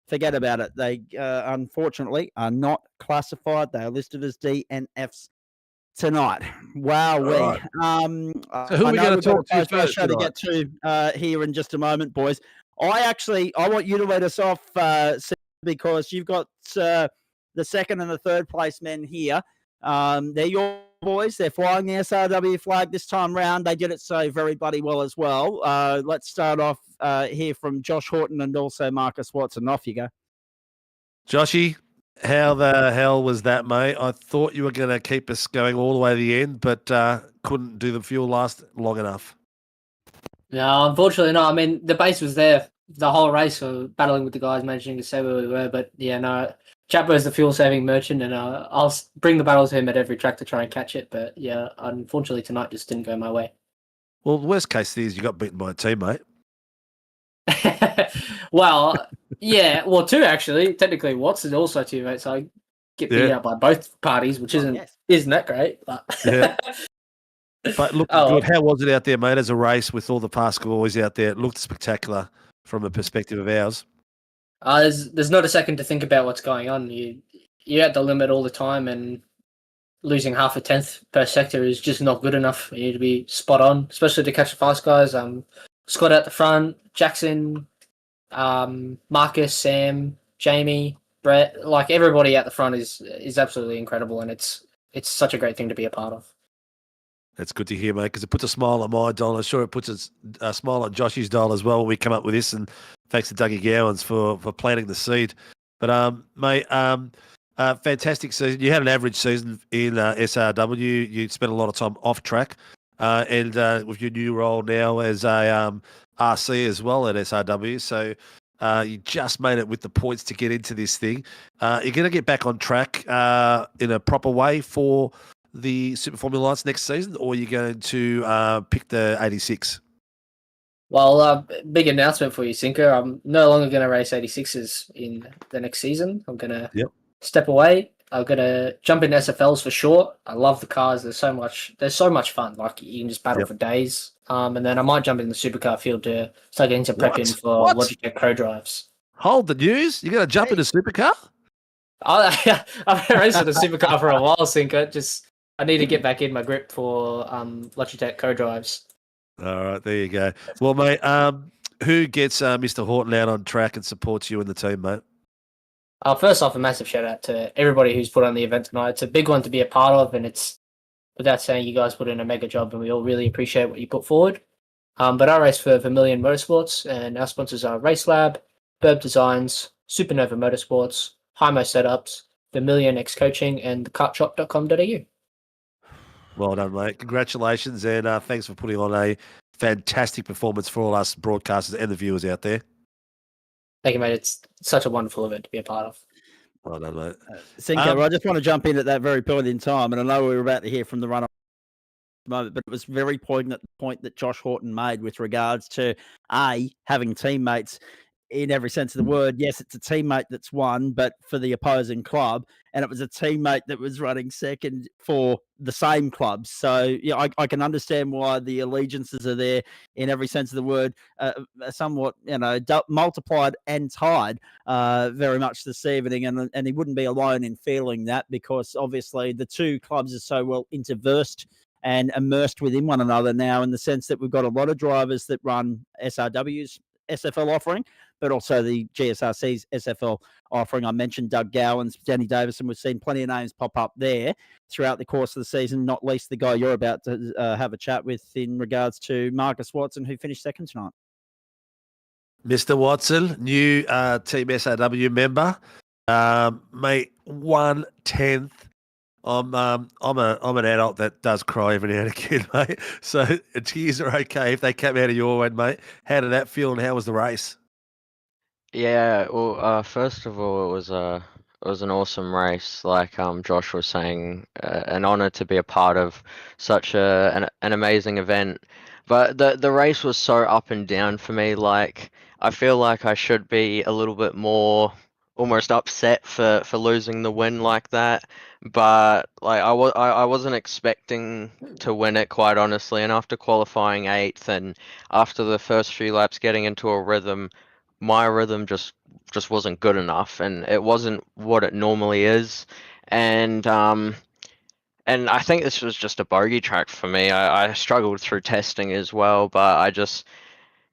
forget about it. They unfortunately are not classified. They are listed as DNFs tonight. Wow, Right. So who are we going to talk to first show to get to here in just a moment, boys. I want you to let us off, because you've got the second and the third place men here. They're your boys. They're flying the SRW flag this time round. They did it so very bloody well as well. Let's start off here from Josh Horton and also Marcus Watson. Off you go. Joshy, how the hell was that, mate? I thought you were going to keep us going all the way to the end, but couldn't do the fuel last long enough. No, unfortunately not. I mean, the base was there the whole race, for battling with the guys, managing to stay where we were. But yeah, no, Chapo is the fuel-saving merchant, and I'll bring the battle to him at every track to try and catch it. But yeah, unfortunately tonight just didn't go my way. Well, the worst case is you got beaten by a teammate. Well, yeah, well, two actually. Technically, Watson also teammate, so I get beat out by both parties, which isn't that great? But yeah. But look, good. How was it out there, mate? As a race with all the Pascal boys out there, it looked spectacular from a perspective of ours. There's not a second to think about what's going on. You're at the limit all the time, and losing half a tenth per sector is just not good enough. You need to be spot on, especially to catch the fast guys. Scott out the front, Jackson, Marcus, Sam, Jamie, Brett, like everybody out the front is absolutely incredible, and it's such a great thing to be a part of. That's good to hear, mate, because it puts a smile on my dial. I'm sure it puts a smile on Joshy's dial as well when we come up with this. And thanks to Dougie Gowans for planting the seed. But, mate, fantastic season. You had an average season in SRW. You spent a lot of time off track. And with your new role now as a RC as well at SRW. So you just made it with the points to get into this thing. You're going to get back on track in a proper way for the Super Formula Lights next season, or are you going to pick the 86? Well, big announcement for you, Sinka. I'm no longer going to race 86s in the next season. I'm going to step away. I'm going to jump in SFLs for sure. I love the cars. There's so much fun. Like, you can just battle for days. And then I might jump in the supercar field to start getting some prepping for Logitech Pro drives. Hold the news. You're going to jump in a supercar? I've been racing a supercar for a while, Sinka. I need to get back in my grip for Logitech co-drives. All right, there you go. Well, mate, who gets Mr. Horton out on track and supports you and the team, mate? First off, a massive shout out to everybody who's put on the event tonight. It's a big one to be a part of, and it's, without saying, you guys put in a mega job, and we all really appreciate what you put forward. But I race for Vermilion Motorsports, and our sponsors are Race Lab, Burb Designs, Supernova Motorsports, Hymo Setups, Vermilion X Coaching, and thekartshop.com.au. Well done, mate. Congratulations, and thanks for putting on a fantastic performance for all us broadcasters and the viewers out there. Thank you, mate. It's such a wonderful event to be a part of. Well done, mate. Sinka, I just want to jump in at that very point in time, and I know we were about to hear from the runner moment, but it was very poignant the point that Josh Horton made with regards to having teammates in every sense of the word. Yes, it's a teammate that's won, but for the opposing club, and it was a teammate that was running second for the same club. So yeah, I can understand why the allegiances are there in every sense of the word, somewhat multiplied and tied very much this evening, and he wouldn't be alone in feeling that, because obviously the two clubs are so well interversed and immersed within one another now, in the sense that we've got a lot of drivers that run SRW's SFL offering, but also the GSRC's SFL offering. I mentioned Doug Gowan's, Danny Davison. We've seen plenty of names pop up there throughout the course of the season, not least the guy you're about to have a chat with in regards to Marcus Watson, who finished second tonight. Mr. Watson, new Team SRW member, mate, 1/10. I'm an adult that does cry every now and again, mate. So tears are okay if they come out of your end, mate. How did that feel, and how was the race? Yeah, well, first of all, it was an awesome race. Like Josh was saying, an honor to be a part of such an amazing event. But the race was so up and down for me. Like, I feel like I should be a little bit more almost upset for losing the win like that. But like I wasn't expecting to win it, quite honestly. And after qualifying 8th, and after the first few laps getting into a rhythm, my rhythm just wasn't good enough, and it wasn't what it normally is. And I think this was just a bogey track for me. I struggled through testing as well, but I just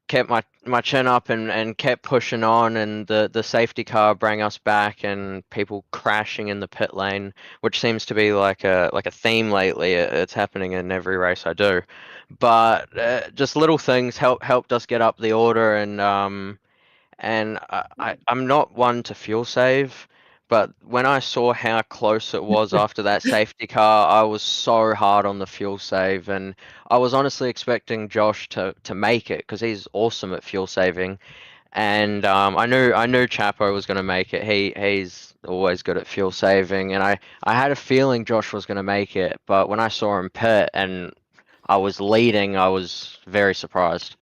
kept my chin up and kept pushing on, and the safety car brought us back, and people crashing in the pit lane, which seems to be like a theme lately. It's happening in every race I do, but just little things helped us get up the order. And I'm not one to fuel save, but when I saw how close it was after that safety car, I was so hard on the fuel save, and I was honestly expecting Josh to make it, because he's awesome at fuel saving, and I knew Chapo was going to make it. He's always good at fuel saving, and I had a feeling Josh was going to make it, but when I saw him pit and I was leading, I was very surprised.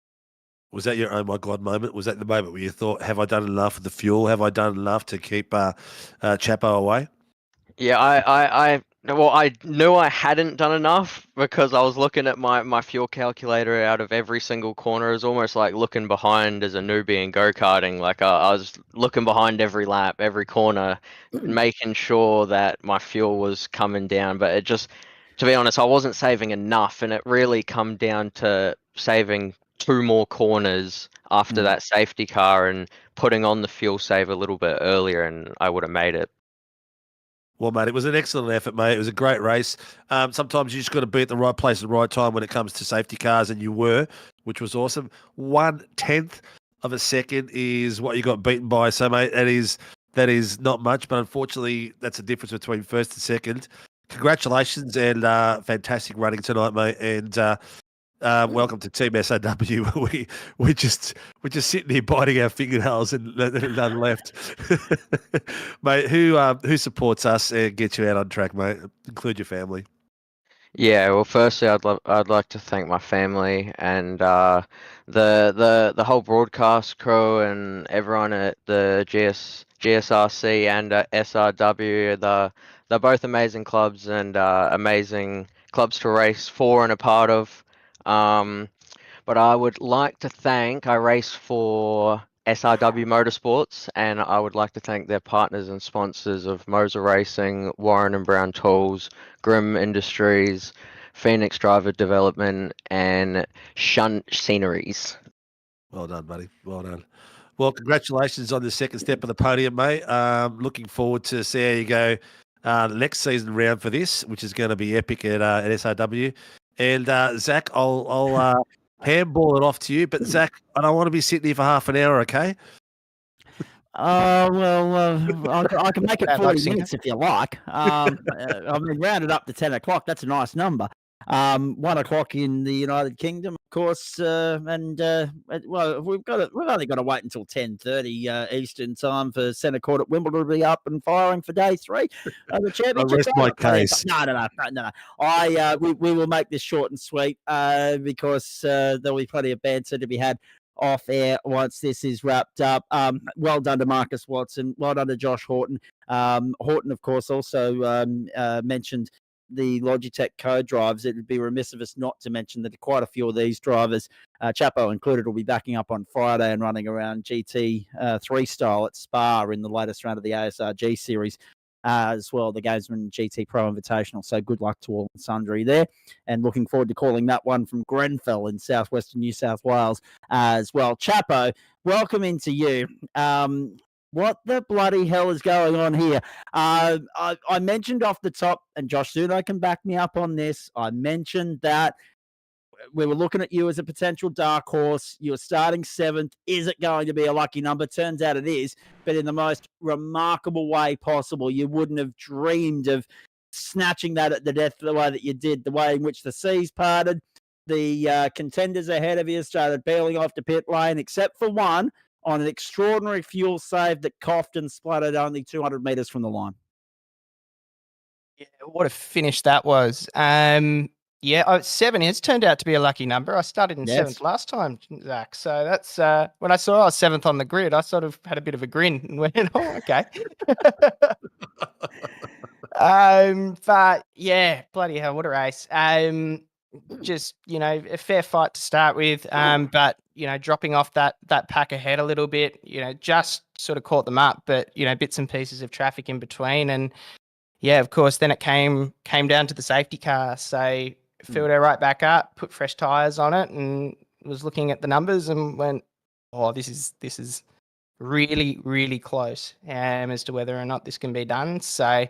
Was that your oh my god moment? Was that the moment where you thought, have I done enough with the fuel? Have I done enough to keep Chapo away? Yeah, I knew I hadn't done enough, because I was looking at my fuel calculator out of every single corner. It was almost like looking behind as a newbie in go-karting. Like I was looking behind every lap, every corner, making sure that my fuel was coming down. But it just, to be honest, I wasn't saving enough, and it really come down to saving 2 more corners after that safety car and putting on the fuel save a little bit earlier, and I would have made it. Well, mate, it was an excellent effort, mate. It was a great race. Sometimes you just got to be at the right place at the right time when it comes to safety cars, and you were, which was awesome. 1/10 of a second is what you got beaten by. So, mate, that is not much, but unfortunately, that's the difference between first and second. Congratulations, and fantastic running tonight, mate. And welcome to Team SRW. We're just sitting here biting our fingernails and none left. Mate, who supports us and gets you out on track, mate? Include your family. Yeah, well, firstly, I'd like to thank my family and the whole broadcast crew and everyone at the GSRC and SRW. They're both amazing clubs and amazing clubs to race for and a part of. But I would like to thank, I race for SRW Motorsports, and I would like to thank their partners and sponsors of Moza Racing, Warren and Brown Tools, Grimm Industries, Phoenix Driver Development, and Shunt Sceneries. Well done, buddy. Well done. Well, congratulations on the second step of the podium, mate. Looking forward to see how you go next season round for this, which is going to be epic at SRW. And Zach, I'll handball it off to you. But Zach, I don't want to be sitting here for half an hour, okay? I can make it 40 minutes if you like. I mean, round it up to 10 o'clock. That's a nice number. 1 o'clock in the United Kingdom, of course, well, we've only got to wait until 10:30 Eastern time for Centre Court at Wimbledon to be up and firing for day 3 of the championship. I rest my case. No. We will make this short and sweet because there'll be plenty of banter to be had off air once this is wrapped up. Well done to Marcus Watson. Well done to Josh Horton. Horton, of course, also mentioned the Logitech code drives. It would be remiss of us not to mention that quite a few of these drivers, Chapo included, will be backing up on Friday and running around GT3 style at Spa in the latest round of the ASRG series. As well, the Gamesman GT Pro Invitational. So good luck to all and sundry there. And looking forward to calling that one from Grenfell in southwestern New South Wales as well. Chapo, welcome into you. What the bloody hell is going on here? I mentioned off the top, and Josh Zuino can back me up on this. I mentioned that we were looking at you as a potential dark horse. You were starting 7th. Is it going to be a lucky number? Turns out it is, but in the most remarkable way possible. You wouldn't have dreamed of snatching that at the death the way that you did, the way in which the seas parted. The contenders ahead of you started peeling off to pit lane, except for one on an extraordinary fuel save that coughed and spluttered only 200 metres from the line. Yeah, what a finish that was. Yeah, 7 has turned out to be a lucky number. I started in 7th last time, Zach. So that's when I saw I was 7th on the grid, I sort of had a bit of a grin and went, "Oh, okay." But yeah, bloody hell, what a race. Just a fair fight to start with. But dropping off that pack ahead a little bit, just sort of caught them up, but bits and pieces of traffic in between, and yeah, of course, then it came down to the safety car. So filled her right back up, put fresh tyres on it, and was looking at the numbers and went, "Oh, this is really, really close as to whether or not this can be done." So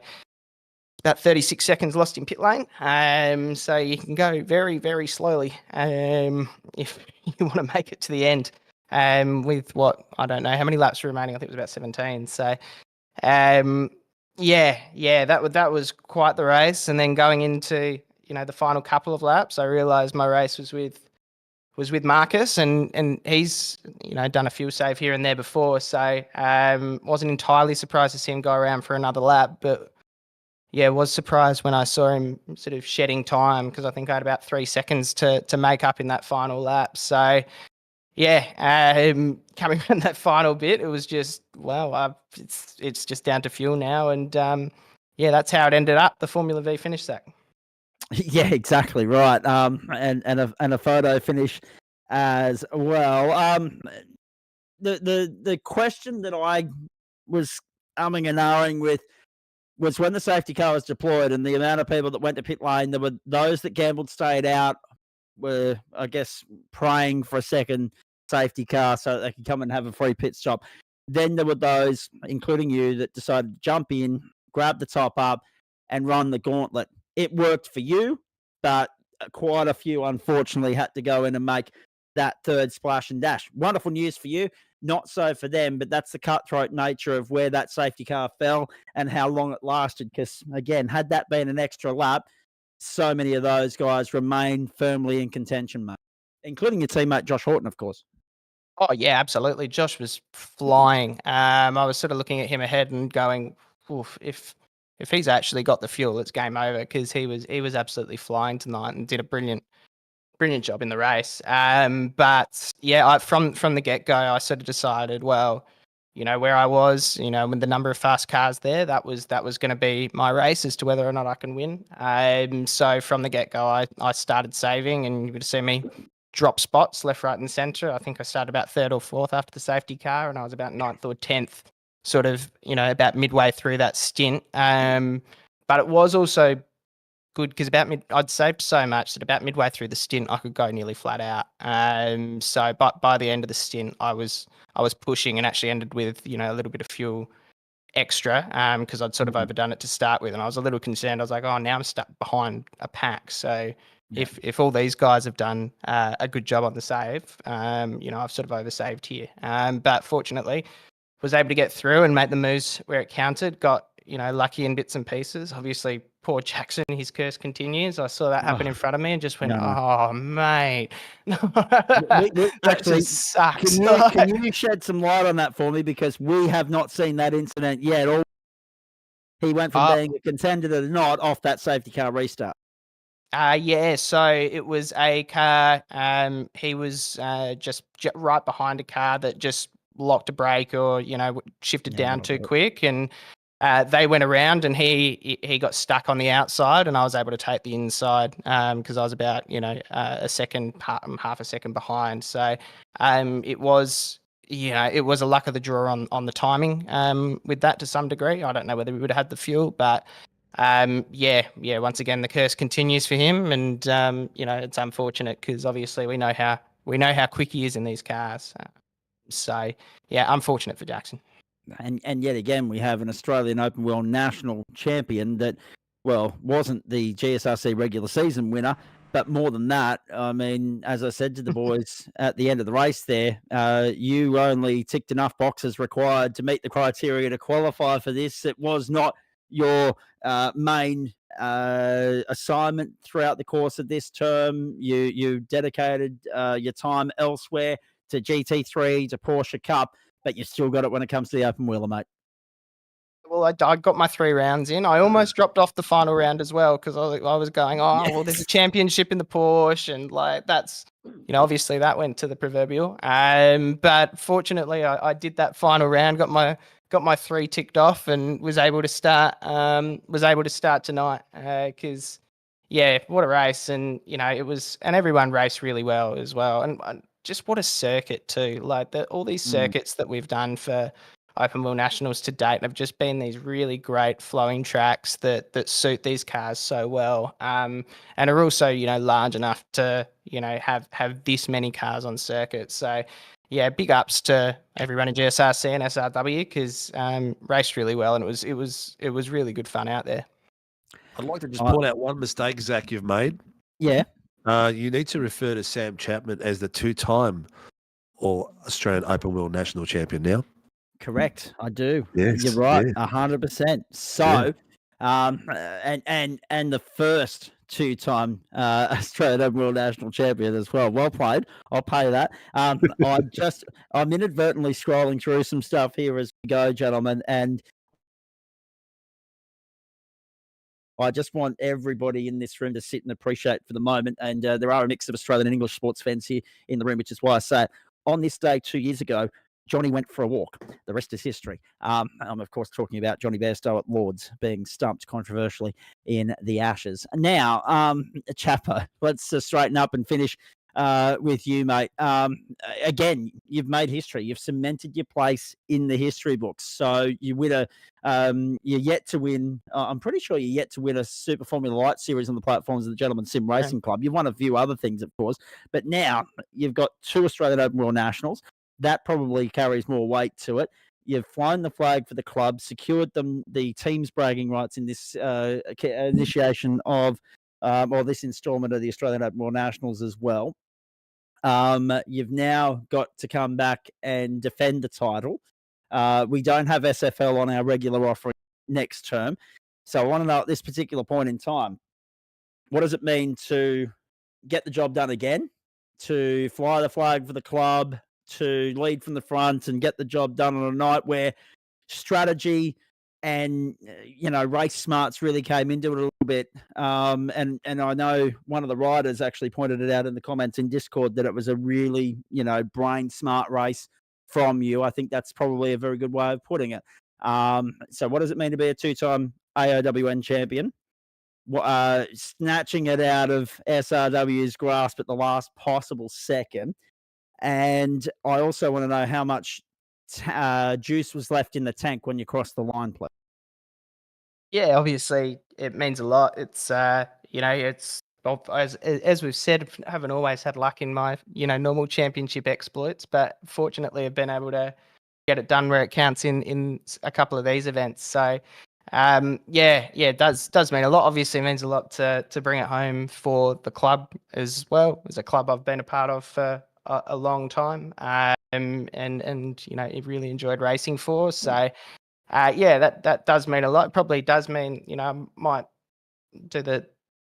about 36 seconds lost in pit lane. So you can go very, very slowly if you want to make it to the end. With what, I don't know how many laps remaining. I think it was about 17. So yeah, that was quite the race. And then going into the final couple of laps, I realised my race was with Marcus, and he's done a fuel save here and there before, so wasn't entirely surprised to see him go around for another lap, but yeah, was surprised when I saw him sort of shedding time, because I think I had about 3 seconds to make up in that final lap. So yeah, coming around that final bit, it was just, well, it's just down to fuel now, and yeah, that's how it ended up, the Formula V finish, Zach. Yeah, exactly right. And a photo finish as well. The question that I was umming and ahhing with was when the safety car was deployed and the amount of people that went to pit lane. There were those that gambled, stayed out, were, I guess, praying for a second safety car so that they could come and have a free pit stop. Then there were those, including you, that decided to jump in, grab the top up, and run the gauntlet. It worked for you, but quite a few, unfortunately, had to go in and make that third splash and dash. Wonderful news for you. Not so for them, but that's the cutthroat nature of where that safety car fell and how long it lasted. Because, again, had that been an extra lap, so many of those guys remain firmly in contention, mate, including your teammate Josh Horton, of course. Oh, yeah, absolutely. Josh was flying. I was sort of looking at him ahead and going, oof, if he's actually got the fuel, it's game over, because he was absolutely flying tonight and did a brilliant job in the race. But yeah, from the get-go, I sort of decided, well, where I was, with the number of fast cars there, that was going to be my race as to whether or not I can win. So from the get-go, I started saving, and you would see me drop spots left, right, and centre. I think I started about 3rd or 4th after the safety car, and I was about 9th or 10th, sort of, about midway through that stint. But it was also good because I'd saved so much that about midway through the stint I could go nearly flat out. So by the end of the stint I was pushing and actually ended with a little bit of fuel extra because I'd sort of overdone it to start with, and I was a little concerned. I was like, oh, now I'm stuck behind a pack. So if all these guys have done a good job on the save, I've sort of oversaved here. But fortunately was able to get through and make the moves where it counted. Got lucky in bits and pieces. Obviously, poor Jackson, his curse continues. I saw that happen in front of me and just went, oh, mate. That just sucks. Can you shed some light on that for me? Because we have not seen that incident yet. He went from being a contender to not off that safety car restart. Yeah, so it was a car. He was just right behind a car that just locked a brake or shifted down too quick, and they went around, and he got stuck on the outside, and I was able to take the inside because I was about half a second behind. So it was. It was a luck of the draw on the timing with that to some degree. I don't know whether we would have had the fuel, but once again the curse continues for him, and it's unfortunate because obviously we know how quick he is in these cars. So yeah, unfortunate for Jackson. And yet again, we have an Australian Open World National champion that, well, wasn't the GSRC regular season winner, but more than that, I mean, as I said to the boys at the end of the race there, you only ticked enough boxes required to meet the criteria to qualify for this. It was not your main assignment throughout the course of this term. You dedicated your time elsewhere to GT3, to Porsche Cup, but you still got it when it comes to the open wheeler, mate. Well, I got my 3 rounds in. I almost dropped off the final round as well because I was going, well, there's a championship in the Porsche, and like that's, obviously that went to the proverbial. But fortunately, I did that final round, got my 3 ticked off, and was able to start. Tonight because, what a race, and it was, and everyone raced really well as well, and just what a circuit too. Like all these circuits that we've done for Open Wheel Nationals to date have just been these really great flowing tracks that suit these cars so well, and are also large enough to have this many cars on circuit. So yeah, big ups to everyone in GSRC and SRW because raced really well, and it was really good fun out there. I'd like to just point out one mistake, Zach, you've made. Yeah. You need to refer to Sam Chapman as the 2-time Australian Open Wheel National Champion now. Correct, I do. Yes, you're right, 100%. So, and the first 2-time Australian Open World National Champion as well. Well played. I'll pay that. I'm inadvertently scrolling through some stuff here as we go, gentlemen, and I just want everybody in this room to sit and appreciate for the moment. And there are a mix of Australian and English sports fans here in the room, which is why I say it. On this day 2 years ago, Johnny went for a walk. The rest is history. I'm, of course, talking about Johnny Bairstow at Lord's being stumped controversially in the Ashes. Now, Chappo, let's straighten up and finish with you, mate. Again, you've made history. You've cemented your place in the history books. So you win you're yet to win. I'm pretty sure you're yet to win a Super Formula Light series on the platforms of the Gentleman Sim Racing Club. You've won a few other things, of course, but now you've got 2 Australian Open World Nationals. That probably carries more weight to it. You've flown the flag for the club, secured them the team's bragging rights in this initiation of, or this instalment of the Australian Open World Nationals as well. You've now got to come back and defend the title. We don't have SFL on our regular offering next term. So I want to know at this particular point in time, what does it mean to get the job done again, to fly the flag for the club, to lead from the front and get the job done on a night where strategy and race smarts really came into it a little bit. And I know one of the riders actually pointed it out in the comments in Discord that it was a really brain smart race from you. I think that's probably a very good way of putting it. So what does it mean to be a 2-time AOWN champion? Snatching it out of SRW's grasp at the last possible second. And I also want to know how much juice was left in the tank when you crossed the line, please. Yeah, obviously it means a lot. It's it's as we've said, I haven't always had luck in my normal championship exploits, but fortunately I've been able to get it done where it counts in a couple of these events. So it does mean a lot. Obviously, it means a lot to bring it home for the club as well. It's a club I've been a part of for a long time, and it really enjoyed racing for. So that does mean a lot. It probably does mean I might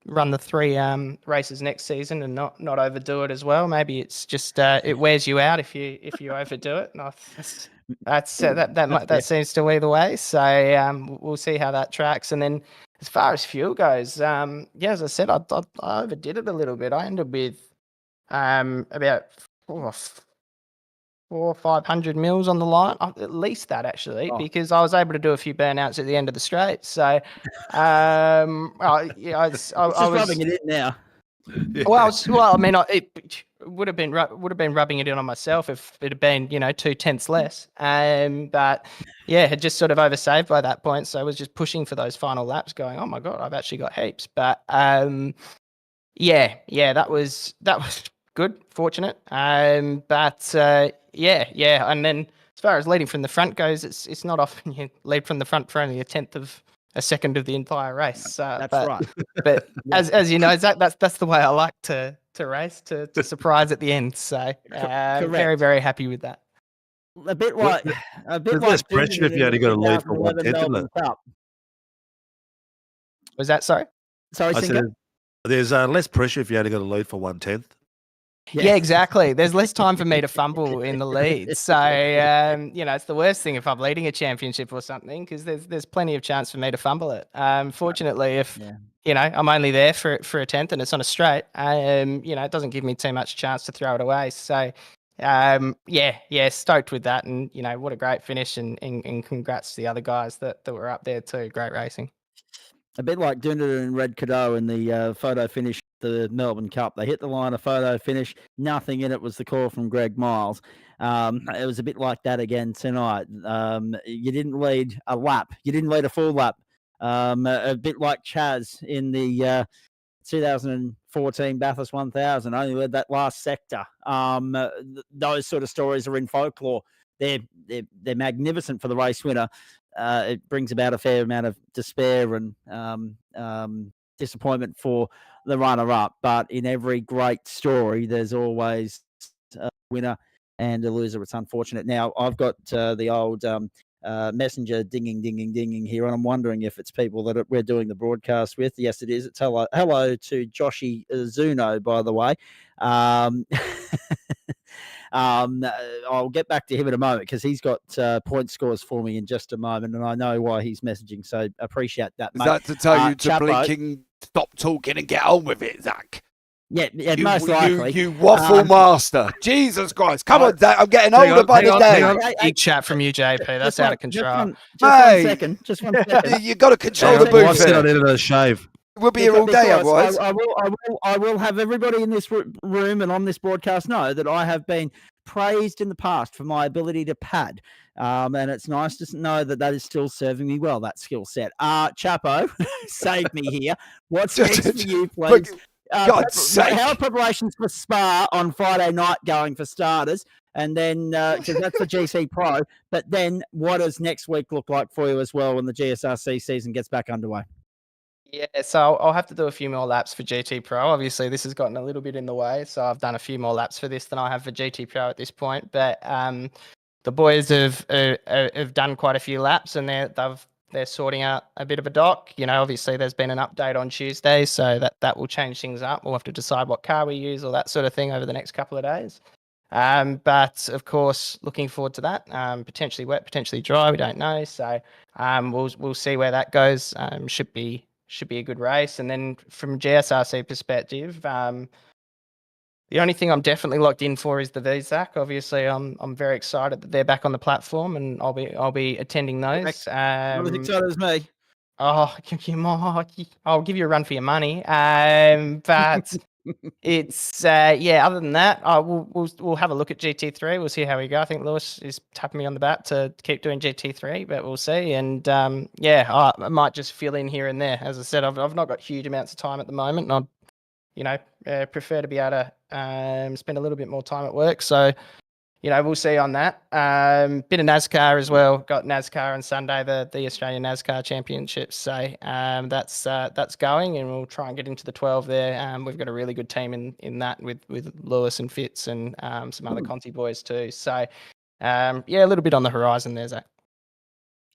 run the 3 races next season and not overdo it as well. Maybe it's just it wears you out if you overdo it. And that seems to be the way. So we'll see how that tracks. And then as far as fuel goes, as I said, I overdid it a little bit. I ended with about 400-500 mils on the line, at least that actually, because I was able to do a few burnouts at the end of the straight. So, I was rubbing it in now. Well, I mean, it would have been rubbing it in on myself if it had been 2 tenths less. But yeah, had just sort of oversaved by that point, so I was just pushing for those final laps, going, "Oh my god, I've actually got heaps." But that was good, fortunate. And then as far as leading from the front goes, it's not often you lead from the front for only a second of the entire race. That's right. But as you know, Zach, that's the way I like to race, to surprise at the end. So very, very happy with that. A bit like less pressure if you only got a lead for 1 tenth, isn't it? Was that sorry? Sorry, Sinka? There's less pressure if you only got a lead for 1/10. Yeah, exactly. There's less time for me to fumble in the lead. So, it's the worst thing if I'm leading a championship or something, because there's plenty of chance for me to fumble it. Fortunately, if, I'm only there for a tenth and it's on a straight, it doesn't give me too much chance to throw it away. So, stoked with that. And, what a great finish, and congrats to the other guys that were up there too. Great racing. A bit like Dunedin and Red Cadeau in the photo finish, the Melbourne Cup. They hit the line, a photo finish, nothing in it was the call from Greg Miles. It was a bit like that again tonight. You didn't lead a lap. You didn't lead a full lap. A bit like Chaz in the 2014 Bathurst 1000, only led that last sector. Those sort of stories are in folklore. They're magnificent for the race winner. It brings about a fair amount of despair and disappointment for the runner-up. But in every great story, there's always a winner and a loser. It's unfortunate. Now, I've got the old messenger dinging here, and I'm wondering if it's people that we're doing the broadcast with. Yes, it is. It's hello to Joshy Zuino, by the way. I'll get back to him in a moment because he's got point scores for me in just a moment, and I know why he's messaging, so appreciate that, mate. Is that to tell you to Chapo, blinking stop talking and get on with it, Zach? Yeah, most likely. You waffle master. Jesus Christ. Come on, Zach. I'm getting older by the day. Big chat from you, JP. That's out of control. Just one second. You got to control the booth. Sit on into the shave. We'll be here all day otherwise. I will have everybody in this room and on this broadcast know that I have been praised in the past for my ability to pad. And it's nice to know that is still serving me well, that skill set. Chapo, save me here. What's next for you, please? God's sake. How are preparations for Spa on Friday night going, for starters? And then, because that's the GC Pro, but then what does next week look like for you as well when the GSRC season gets back underway? Yeah, so I'll have to do a few more laps for GT Pro. Obviously, this has gotten a little bit in the way, so I've done a few more laps for this than I have for GT Pro at this point. But the boys have done quite a few laps, and they're sorting out a bit of a dock. Obviously, there's been an update on Tuesday, so that will change things up. We'll have to decide what car we use, or that sort of thing, over the next couple of days. But of course, looking forward to that. Potentially wet, potentially dry. We don't know, so we'll see where that goes. Should be a good race. And then from GSRC perspective, the only thing I'm definitely locked in for is the VSAC. Obviously, I'm very excited that they're back on the platform, and I'll be attending those. Not as excited as me. Oh, I'll give you a run for your money. But it's other than that, we'll have a look at GT3. We'll see how we go. I think Lewis is tapping me on the back to keep doing GT3, but we'll see. And I might just fill in here and there. As I said, I've not got huge amounts of time at the moment, and I prefer to be able to spend a little bit more time at work. So we'll see on that. Bit of NASCAR as well. Got NASCAR on Sunday, the Australian NASCAR Championships. So that's going, and we'll try and get into the 12 there. We've got a really good team in that with Lewis and Fitz and some other Conti boys too. So a little bit on the horizon there, Zach.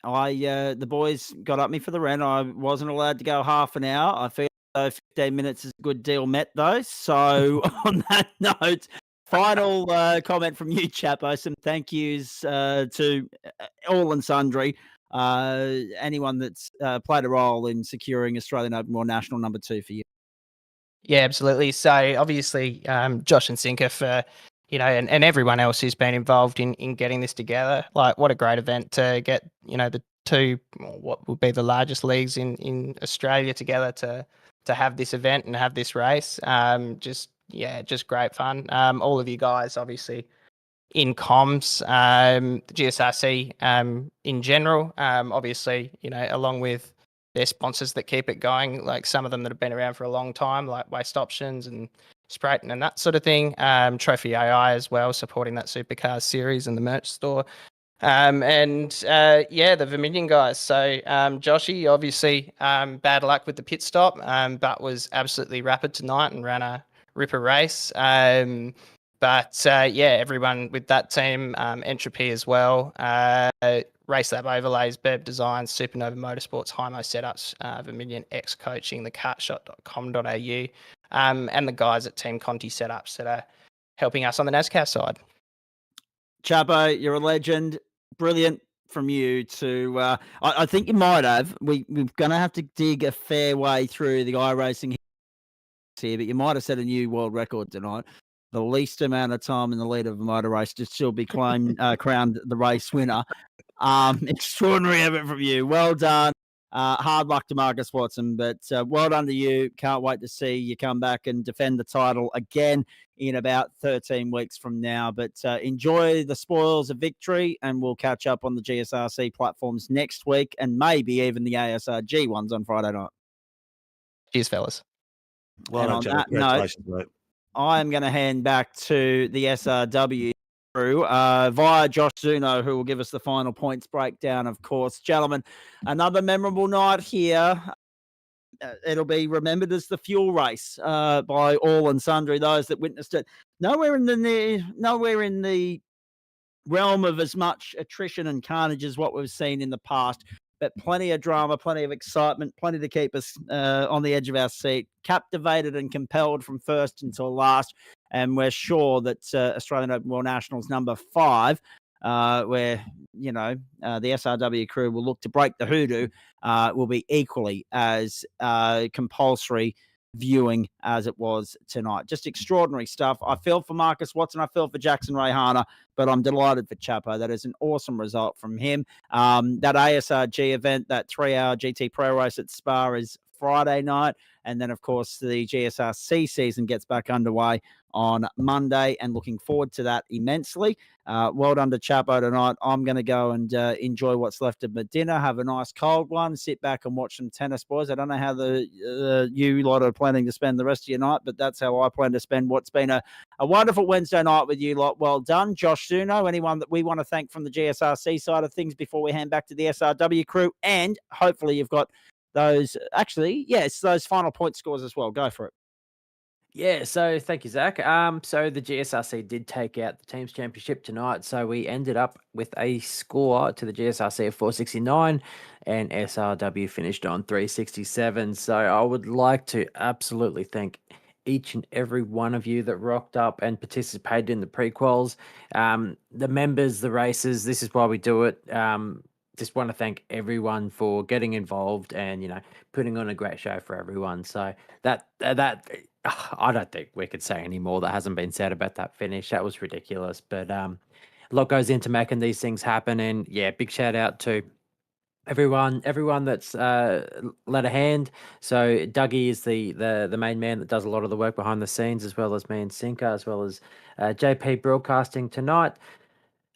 The boys got up me for the rent. I wasn't allowed to go half an hour. I feel 15 minutes is a good deal met though. So on that note, final comment from you, Chapo. Some thank yous to all and sundry. anyone that's played a role in securing Australian Open World National number 2 for you? Yeah, absolutely. So obviously, Josh and Sinka for, and everyone else who's been involved in getting this together. Like, what a great event to get, the two, what would be the largest leagues in Australia together to have this event and have this race. Just great fun. All of you guys, obviously, in comms, the GSRC in general, obviously, along with their sponsors that keep it going, like some of them that have been around for a long time, like Waste Options and Spreyton and that sort of thing. Trophy AI as well, supporting that supercar series and the merch store. The Vermilion guys. So Joshy, obviously, bad luck with the pit stop, but was absolutely rapid tonight and ran a ripper race. Everyone with that team, Entropy as well, Race Lab Overlays, Beb Designs, Supernova Motorsports, Hymo Setups, Vermilion X Coaching, thecartshot.com.au, and the guys at Team Conti Setups that are helping us on the NASCAR side. Chapo, you're a legend. Brilliant from you to, I think you might have, we're going to have to dig a fair way through the iRacing here, but you might have set a new world record tonight. The least amount of time in the lead of a motor race to still be crowned the race winner. Extraordinary effort from you. Well done. Hard luck to Marcus Watson, but well done to you. Can't wait to see you come back and defend the title again in about 13 weeks from now. But enjoy the spoils of victory, and we'll catch up on the GSRC platforms next week, and maybe even the ASRG ones on Friday night. Cheers, fellas. Well done, Jack. Congratulations, mate. I am going to hand back to the SRW crew via Josh Zuino, who will give us the final points breakdown, of course. Gentlemen, another memorable night here. It'll be remembered as the fuel race by all and sundry, those that witnessed it. Nowhere in the realm of as much attrition and carnage as what we've seen in the past. But plenty of drama, plenty of excitement, plenty to keep us on the edge of our seat, captivated and compelled from first until last. And we're sure that Australian Open World Nationals number 5, where, the SRW crew will look to break the hoodoo, will be equally as compulsory viewing as it was tonight. Just extraordinary stuff. I feel for Marcus Watson. I feel for Jackson Rayhana, but I'm delighted for Chapo. That is an awesome result from him. That ASRG event, that 3-hour GT Pro race at Spa is Friday night. And then, of course, the GSRC season gets back underway on Monday, and looking forward to that immensely. Well done to Chapo tonight. I'm going to go and enjoy what's left of my dinner, have a nice cold one, sit back and watch some tennis, boys. I don't know how you lot are planning to spend the rest of your night, but that's how I plan to spend what's been a wonderful Wednesday night with you lot. Well done. Josh Zuino, anyone that we want to thank from the GSRC side of things before we hand back to the SRW crew, and hopefully you've got those final point scores as well. Go for it. Yeah, so thank you, Zach. So the GSRC did take out the teams championship tonight. So we ended up with a score to the GSRC of 469, and SRW finished on 367. So I would like to absolutely thank each and every one of you that rocked up and participated in the prequels. The members, the races, this is why we do it. Just want to thank everyone for getting involved and, putting on a great show for everyone. So that I don't think we could say any more that hasn't been said about that finish. That was ridiculous. But a lot goes into making these things happen. And yeah, big shout out to everyone that's led a hand. So Dougie is the main man that does a lot of the work behind the scenes, as well as me and Sinka, as well as JP broadcasting tonight.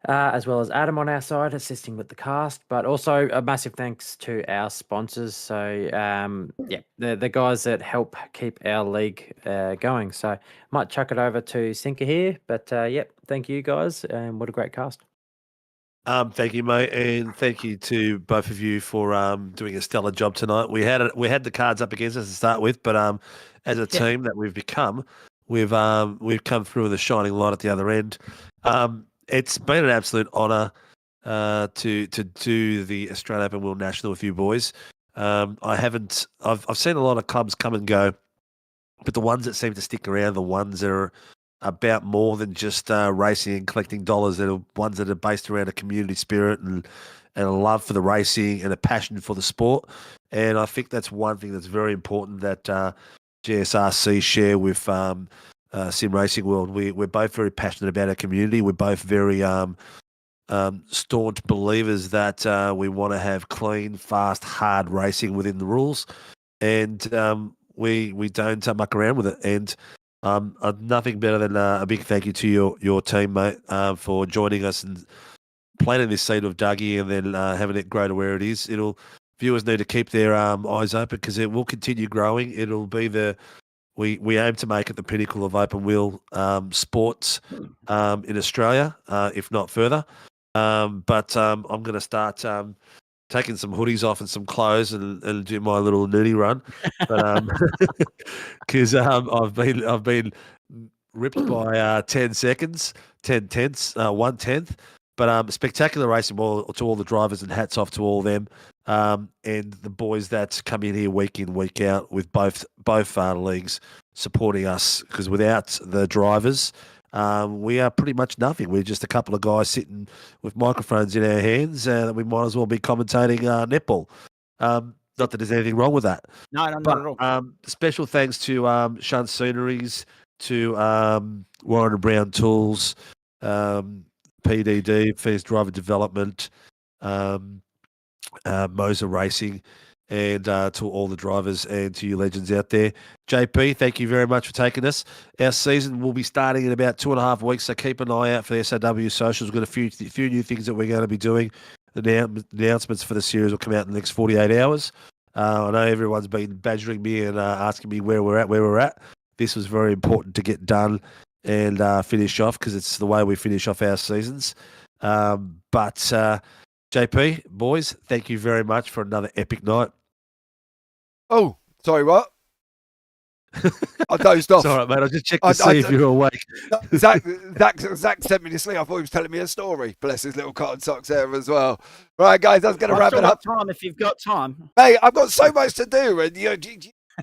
As well as Adam on our side assisting with the cast, but also a massive thanks to our sponsors. So, the guys that help keep our league going. So, might chuck it over to Sinka here, but thank you guys, and what a great cast. Thank you, mate, and thank you to both of you for doing a stellar job tonight. We had the cards up against us to start with, but as a team that we've become, we've come through with a shining light at the other end. It's been an absolute honour to do the Australian Open World National with you boys. I've seen a lot of clubs come and go, but the ones that seem to stick around, the ones that are about more than just racing and collecting dollars, that are ones that are based around a community spirit and a love for the racing and a passion for the sport. And I think that's one thing that's very important that GSRC share with Sim Racing World. We're both very passionate about our community. We're both very staunch believers that we want to have clean, fast, hard racing within the rules. And we don't muck around with it. And nothing better than a big thank you to your team, mate, for joining us and planting this seed of Dougie and then having it grow to where it is. Viewers need to keep their eyes open because it will continue growing. It'll be we aim to make it the pinnacle of open wheel sports in Australia, if not further. But I'm going to start taking some hoodies off and some clothes and do my little nudie run. But because I've been ripped by 10 seconds, 10 tenths, 1/10. But spectacular racing to all the drivers, and hats off to all of them. And the boys that come in here week in, week out with both leagues supporting us, because without the drivers, we are pretty much nothing. We're just a couple of guys sitting with microphones in our hands that we might as well be commentating netball. Not that there's anything wrong with that. No, not at all. Special thanks to Shunt Sceneries, to Warren and Brown Tools, PDD, Phoenix Driver Development, Moza Racing, and to all the drivers and to you legends out there. JP, thank you very much for taking us. Our season will be starting in about 2.5 weeks, so keep an eye out for the SAW socials. We've got a few new things that we're going to be doing. The announcements for the series will come out in the next 48 hours. I know everyone's been badgering me and asking me where we're at. This was very important to get done and finish off, because it's the way we finish off our seasons. But JP, boys, thank you very much for another epic night. Oh, sorry, what? I dozed off. It's all right, mate. I just checked to see if you're awake. Zach sent me to sleep. I thought he was telling me a story. Bless his little cotton socks there as well. Right, guys, I was going to wrap it up. Time if you've got time. Mate, I've got so much to do, and you're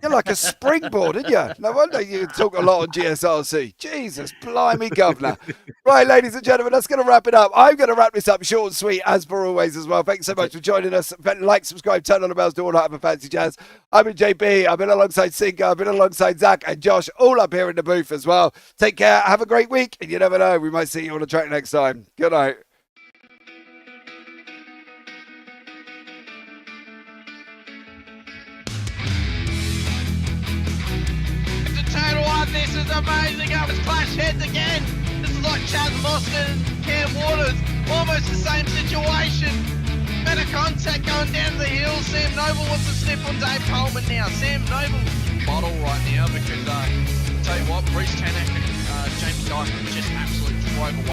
like a springboard, aren't you? No wonder you talk a lot on GSRC. Jesus, blimey, governor. Right, ladies and gentlemen, that's going to wrap it up. I'm going to wrap this up short and sweet, as per always, as well. Thanks so much for joining us. Like, subscribe, turn on the bells, do all that other fancy jazz. I've been JP. I've been alongside Sinka. I've been alongside Zach and Josh, all up here in the booth as well. Take care. Have a great week. And you never know, we might see you on the track next time. Good night. This is amazing. I was clash heads again. This is like Chaz Mostert and Cam Waters. Almost the same situation. Better contact going down to the hill. Sam Noble wants to snip on Dave Coleman now. Sam Noble bottle right now because, tell you what, Bruce Tanak and Jamie Dyson just absolutely drove away.